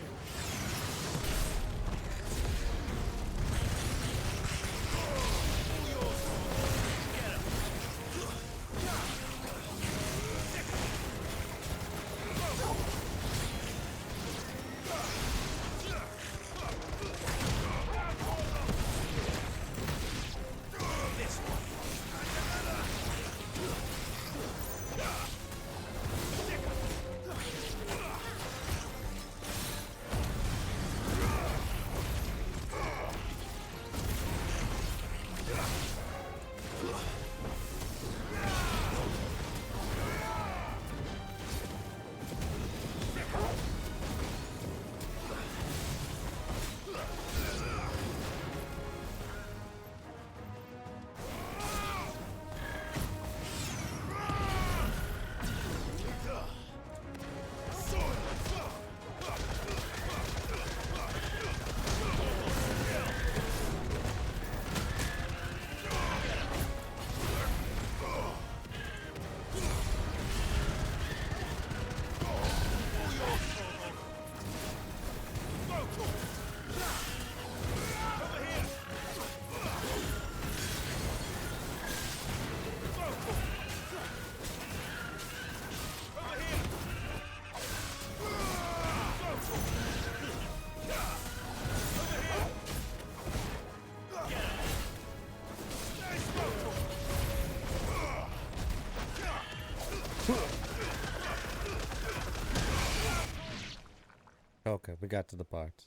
Okay, we got to the part.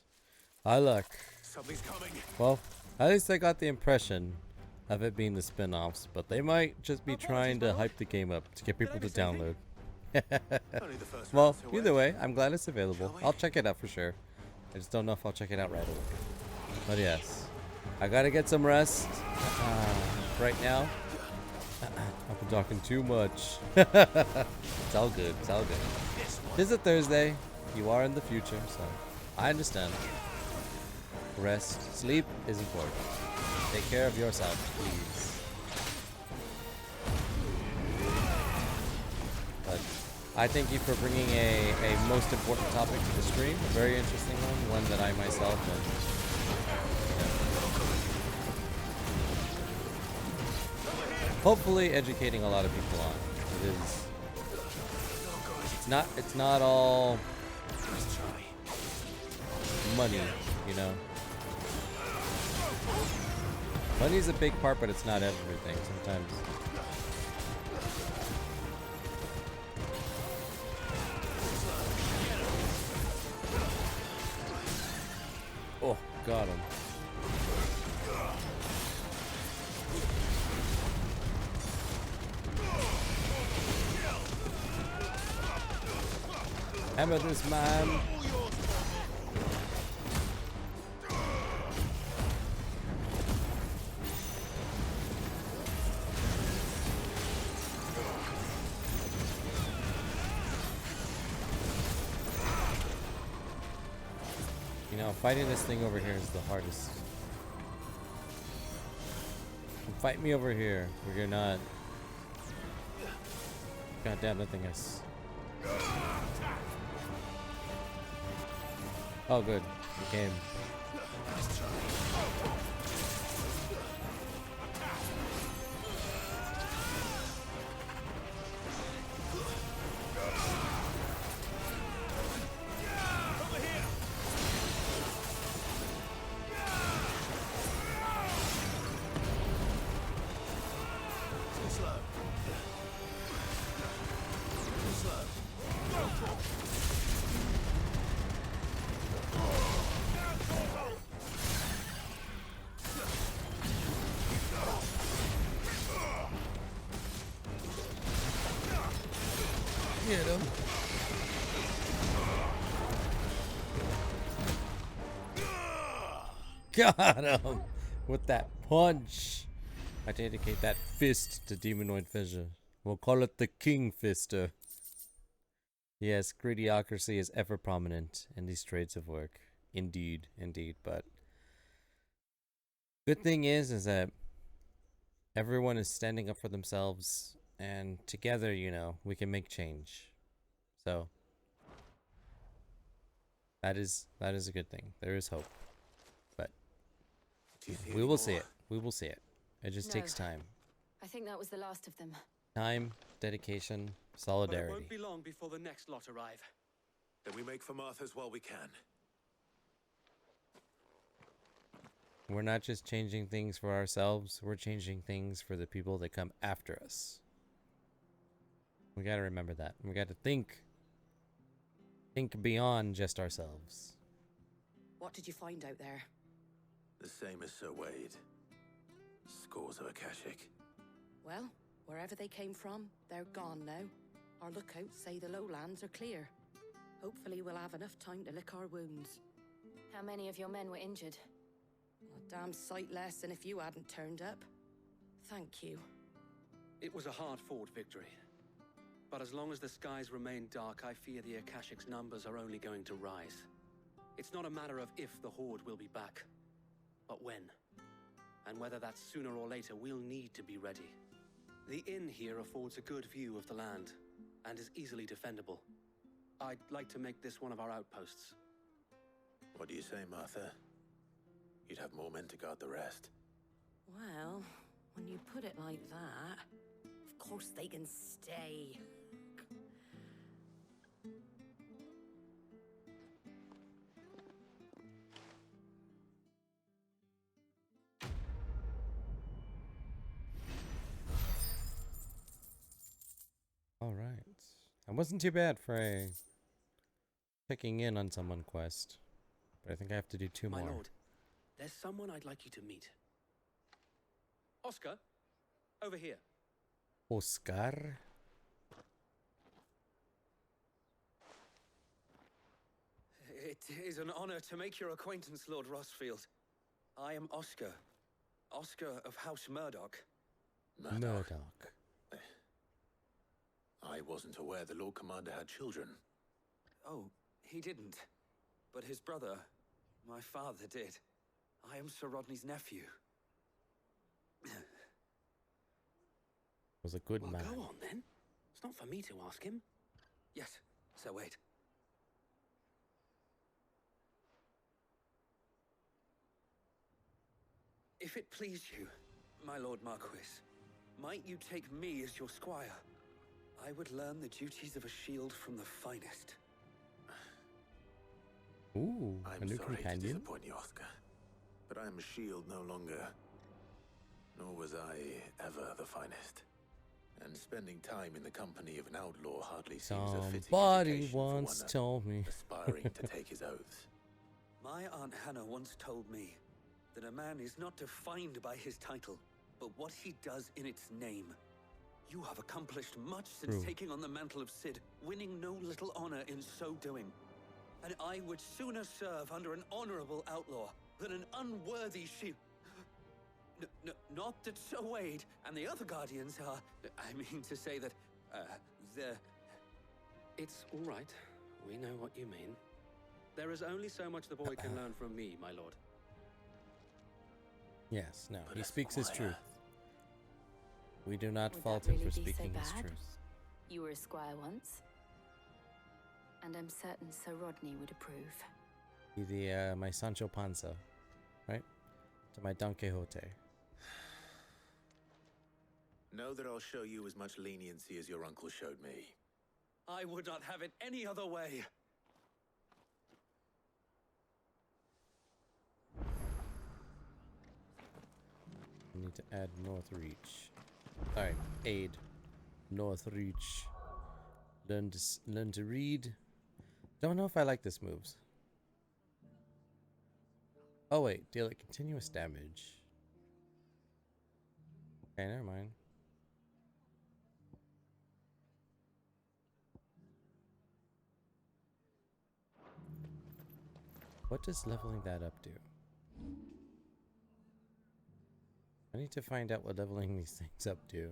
Ah, look. Something's coming. Well, at least I got the impression of it being the spin-offs, but they might just be trying to hype the game up to get people to download. Only the first Well, round's away. either way, I'm glad it's available. I'll check it out for sure. I just don't know if I'll check it out right away. But yes, I gotta get some rest right now. I've been talking too much. It's all good. It's all good. It is a Thursday. You are in the future, so I understand. Rest, sleep is important. Take care of yourself, please. But I thank you for bringing a most important topic to the stream. A very interesting one that I myself am, hopefully educating a lot of people on. It is. It's not all money, you know. Money's a big part, but it's not everything sometimes. Oh, got him. Hammer this man. You know, fighting this thing over here is the hardest. Fight me over here where you're not. God damn, that thing is. Oh, good. He came. Get him. Got him with that punch. I dedicate that fist to Demonoid Fissure. We'll call it the King Fister. Yes, greediocracy is ever prominent in these trades of work. Indeed, indeed. But good thing is that everyone is standing up for themselves, and together, you know, we can make change. So that is a good thing. There is hope. But we will see it. We will see it. It just takes time. I think that was the last of them. Time, dedication, But it solidarity. won't be long before the next lot arrive. Then we make for Martha's while we can. We're not just changing things for ourselves, we're changing things for the people that come after us. We gotta remember that. We gotta think beyond just ourselves. What did you find out there? The same as Sir Wade. Scores of Akashic. Well, wherever they came from, they're gone now. Our lookouts say the lowlands are clear. Hopefully we'll have enough time to lick our wounds. How many of your men were injured? A damn sight less than if you hadn't turned up. Thank you. It was a hard-fought victory. But as long as the skies remain dark, I fear the Akashic's numbers are only going to rise. It's not a matter of if the Horde will be back, but when. And whether that's sooner or later, we'll need to be ready. The inn here affords a good view of the land, and is easily defendable. I'd like to make this one of our outposts. What do you say, Martha? You'd have more men to guard the rest. Well, when you put it like that, of course they can stay. Alright. That wasn't too bad for a checking in on someone quest. But I think I have to do two My more. lord, there's someone I'd like you to meet. Oscar, over here. Oscar? It is an honor to make your acquaintance, Lord Rossfield. I am Oscar. Oscar of House Murdoch. Murdoch. I wasn't aware the Lord Commander had children. Oh, he didn't. But his brother, my father, did. I am Sir Rodney's nephew. Was a good Well, man. go on then. It's not for me to ask him. Yes, Sir Wade. If it please you, my Lord Marquis, might you take me as your squire? I would learn the duties of a shield from the finest. Ooh, I'm a new sorry to companion. disappoint you, Oscar, but I am a shield no longer. Nor was I ever the finest. And spending time in the company of an outlaw hardly seems a fitting Somebody education for once one told me. aspiring to take his oaths. My Aunt Hannah once told me that a man is not defined by his title, but what he does in its name. You have accomplished much since True. taking on the mantle of Cid, winning no little honor in so doing. And I would sooner serve under an honorable outlaw than an unworthy shield. Not that Sir Wade and the other Guardians are... I mean to say that, they're... It's all right. We know what you mean. There is only so much the boy can learn from me, my lord. Yes, no, But he a speaks his squire. truth. We do not Would fault that him for really be so speaking his bad? truth. You were a squire once. And I'm certain Sir Rodney would approve. Be the my Sancho Panza, right? To my Don Quixote. Know that I'll show you as much leniency as your uncle showed me. I would not have it any other way. I need to add North Reach. Alright, aid. North Reach. Learn to read. Don't know if I like this moves. Oh wait, deal it continuous damage. Okay, never mind. What does leveling that up do? I need to find out what leveling these things up do.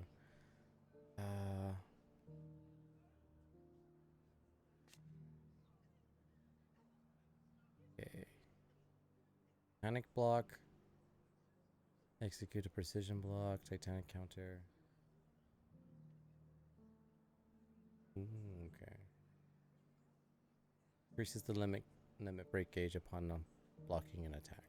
Okay. Titanic block. Execute a precision block. Titanic counter. Okay. Increases the limit break gauge upon blocking an attack.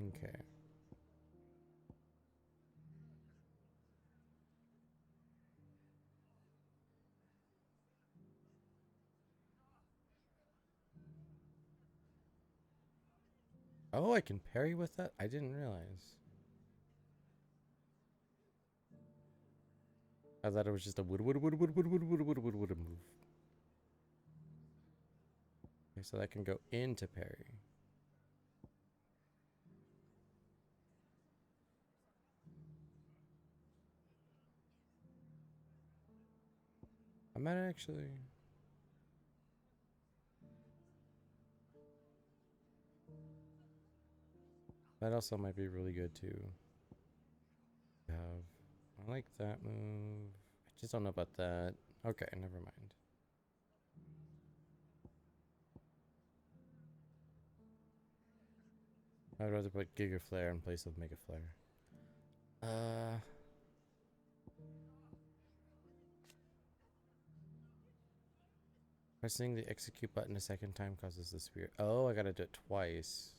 Okay. Oh, I can parry with that? I didn't realize. I thought it was just a wood move. Okay, so that can go into parry. I might actually... That also might be really good to have. I like that move. I just don't know about that. Okay, never mind. I'd rather put Giga Flare in place of Mega Flare. Pressing the execute button a second time causes the spear. Oh, I gotta do it twice.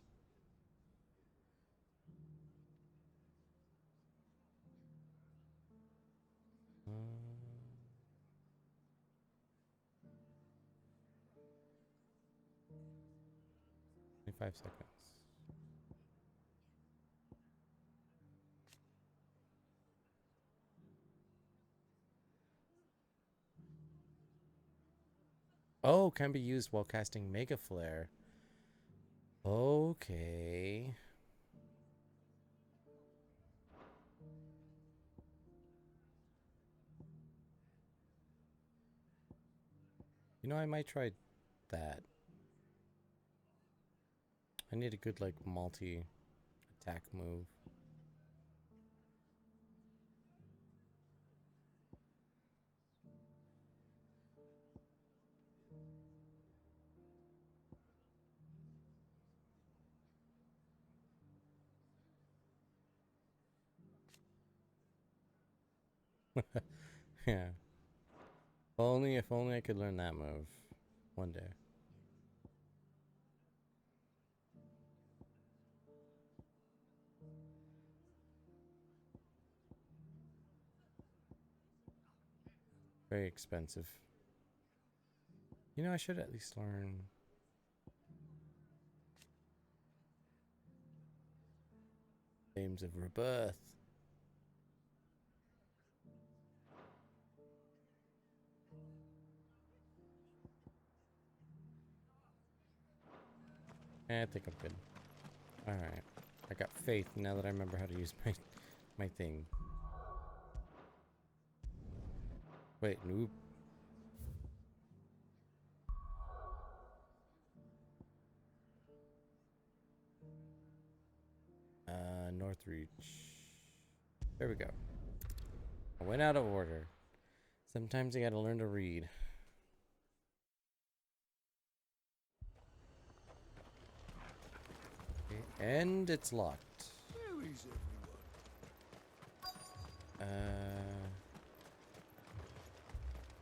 25 seconds. Oh, can be used while casting Mega Flare. Okay. You know, I might try that. I need a good, like, multi-attack move. Yeah. If only I could learn that move one day. Very expensive. You know, I should at least learn Flames of Rebirth. I think I'm good. Alright. I got faith now that I remember how to use my thing. Wait, noob. Northreach. There we go. I went out of order. Sometimes you gotta learn to read. And it's locked. Where is everyone?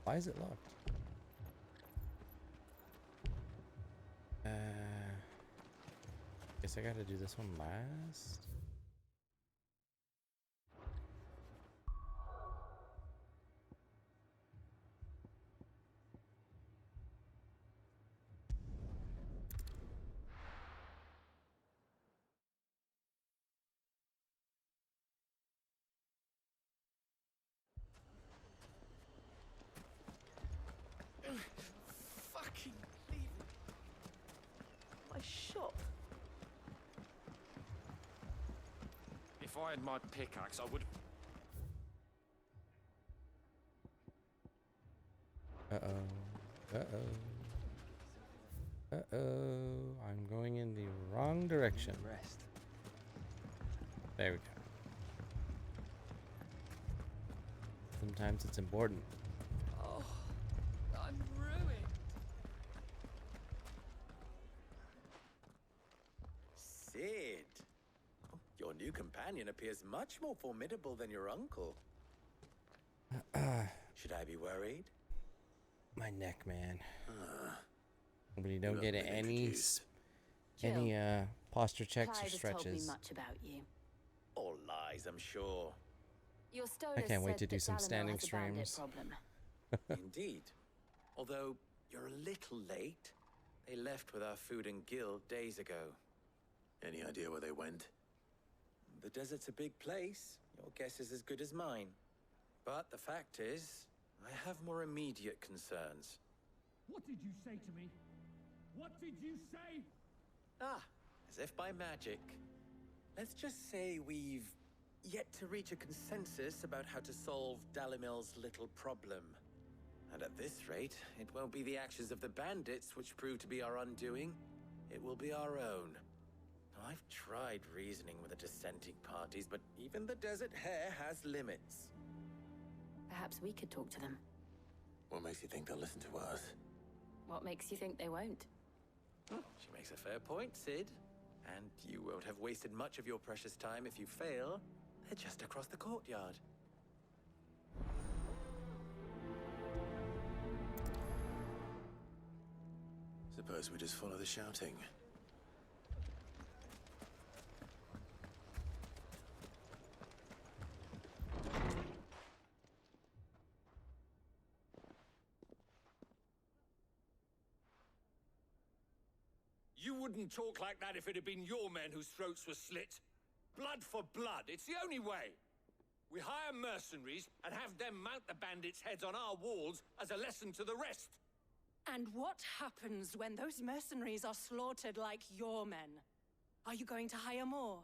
Why is it locked? Guess I gotta do this one last. Fucking leave my shop. If I had my pickaxe, I would. Uh-oh. Uh-oh. Uh-oh. I'm going in the wrong direction. Rest. There we go. Sometimes it's important. Oh, I'm ruined. Sid, your new companion appears much more formidable than your uncle. Should I be worried? My neck, man. When you don't You get haven't been any introduced. posture checks Clive or has told me stretches. much about you. All lies, I'm sure. Your stoner I can't wait said to do that some Dalimil standing has a bandit streams. problem. Indeed. Although you're a little late. They left with our food and guild days ago. Any idea where they went? The desert's a big place. Your guess is as good as mine. But the fact is, I have more immediate concerns. What did you say to me? What did you say? Ah, as if by magic. Let's just say we've yet to reach a consensus about how to solve Dalimil's little problem. And at this rate, it won't be the actions of the bandits which prove to be our undoing. It will be our own. I've tried reasoning with the dissenting parties, but even the Desert Hare has limits. Perhaps we could talk to them. What makes you think they'll listen to us? What makes you think they won't? She makes a fair point, Sid. And you won't have wasted much of your precious time if you fail. They're just across the courtyard. Suppose we just follow the shouting. You wouldn't talk like that if it had been your men whose throats were slit. Blood for blood, it's the only way. We hire mercenaries and have them mount the bandits' heads on our walls as a lesson to the rest. And what happens when those mercenaries are slaughtered like your men? Are you going to hire more?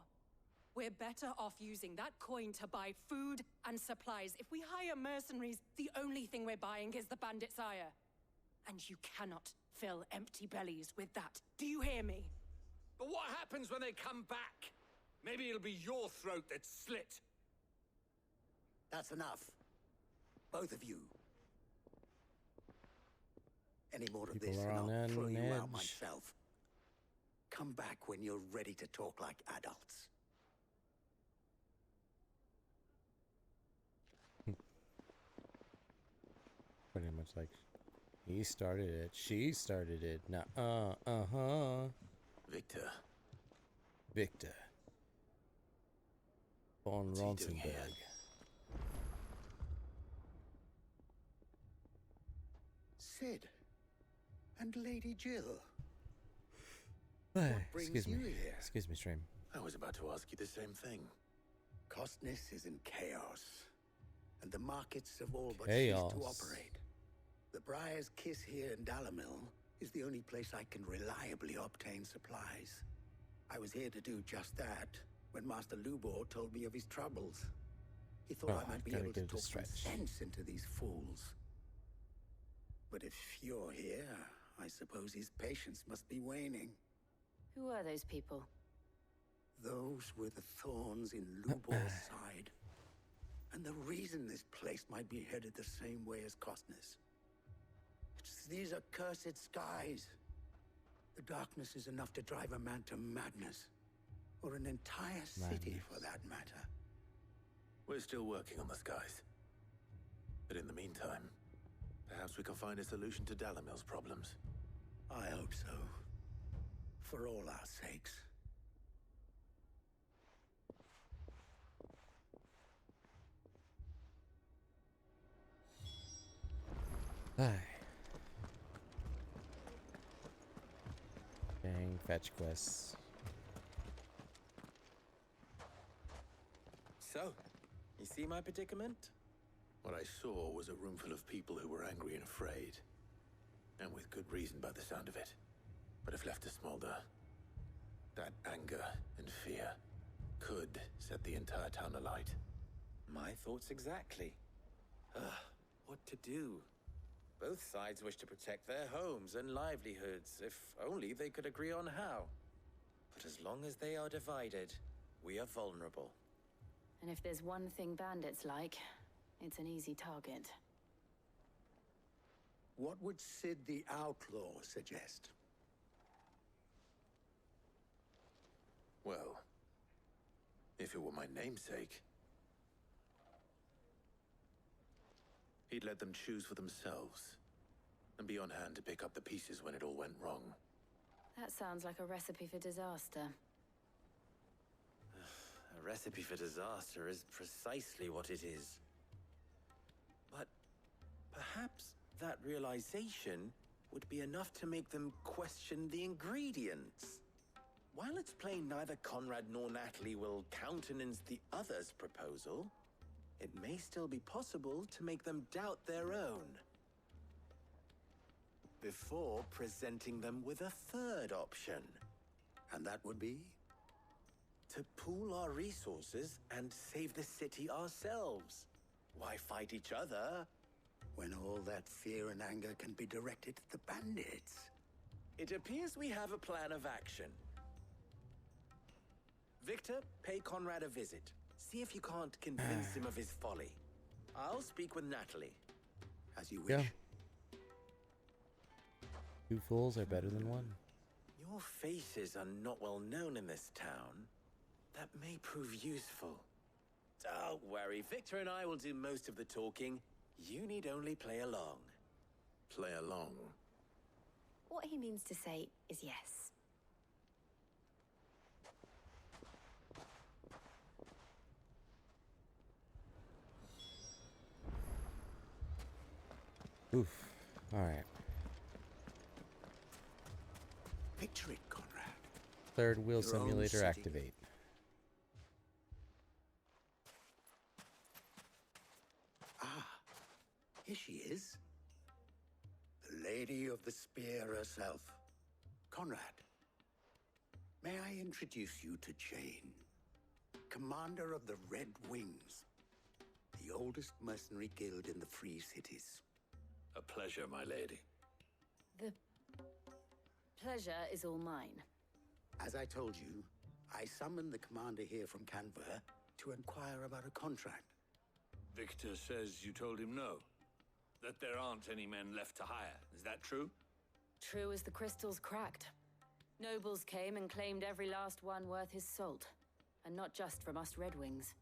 We're better off using that coin to buy food and supplies. If we hire mercenaries, the only thing we're buying is the bandit's ire. And you cannot fill empty bellies with that. Do you hear me? But what happens when they come back? Maybe it'll be your throat that's slit. That's enough. Both of you. Any more of People this are and on I'll throw an you out edge. myself. Come back when you're ready to talk like adults. Pretty much like, he started it, she started it. Now, uh-huh. Victor, Victor. Von what's he doing here? Ronsenberg. Sid. And Lady Jill. Excuse me. brings you here? Excuse me, stream. I was about to ask you the same thing. Costness is in chaos. And the markets have all but Chaos. ceased to operate. The Briar's Kiss here in Dalimil is the only place I can reliably obtain supplies. I was here to do just that when Master Lubor told me of his troubles. He thought Oh, I might be gotta able to get talk the some stretch. sense into these fools. But if you're here, I suppose his patience must be waning. Who are those people? Those were the thorns in Lubor's side. And the reason this place might be headed the same way as Costness. It's these accursed skies. The darkness is enough to drive a man to madness. or an entire city for that matter. We're still working on the skies. But in the meantime, perhaps we can find a solution to Dalimil's problems. I hope so. For all our sakes. Dang, fetch quests. So, you see my predicament? What I saw was a room full of people who were angry and afraid. And with good reason by the sound of it. But if left to smolder, that anger and fear could set the entire town alight. My thoughts exactly. What to do? Both sides wish to protect their homes and livelihoods, if only they could agree on how. But as long as they are divided, we are vulnerable. And if there's one thing bandits like, it's an easy target. What would Sid the Outlaw suggest? Well, if it were my namesake, he'd let them choose for themselves, and be on hand to pick up the pieces when it all went wrong. That sounds like a recipe for disaster. A recipe for disaster is precisely what it is. But perhaps that realization would be enough to make them question the ingredients. While it's plain neither Conrad nor Natalie will countenance the other's proposal, it may still be possible to make them doubt their own. Before presenting them with a third option. And that would be? To pool our resources and save the city ourselves. Why fight each other? When all that fear and anger can be directed at the bandits. It appears we have a plan of action. Victor, pay Conrad a visit. See if you can't convince him of his folly. I'll speak with Natalie. As you wish. Yeah. Two fools are better than one. Your faces are not well known in this town. That may prove useful. Don't worry, Victor and I will do most of the talking. You need only play along. Play along? What he means to say is yes. Oof. Alright. Picture it, Conrad. Third wheel Your own simulator city. activate. Ah, here she is. The Lady of the Spear herself. Conrad, may I introduce you to Jane, commander of the Red Wings, the oldest mercenary guild in the Free Cities. A pleasure, my lady. The pleasure is all mine. As I told you, I summoned the commander here from Canberra to inquire about a contract. Victor says you told him no. That there aren't any men left to hire. Is that true? True as the crystals cracked. Nobles came and claimed every last one worth his salt. And not just from us Red Wings.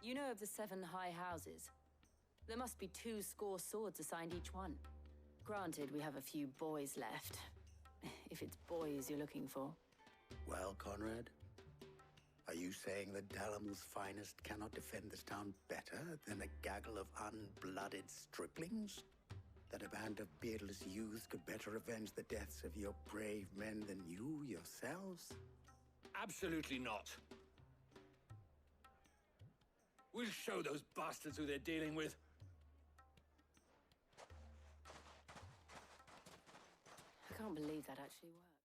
You know of the 7 high houses. There must be 2 swords assigned each one. Granted, we have a few boys left. If it's boys you're looking for. Well, Conrad, are you saying that Dalimil's finest cannot defend this town better than a gaggle of unblooded striplings? That a band of beardless youths could better avenge the deaths of your brave men than you yourselves? Absolutely not. We'll show those bastards who they're dealing with. I can't believe that actually worked.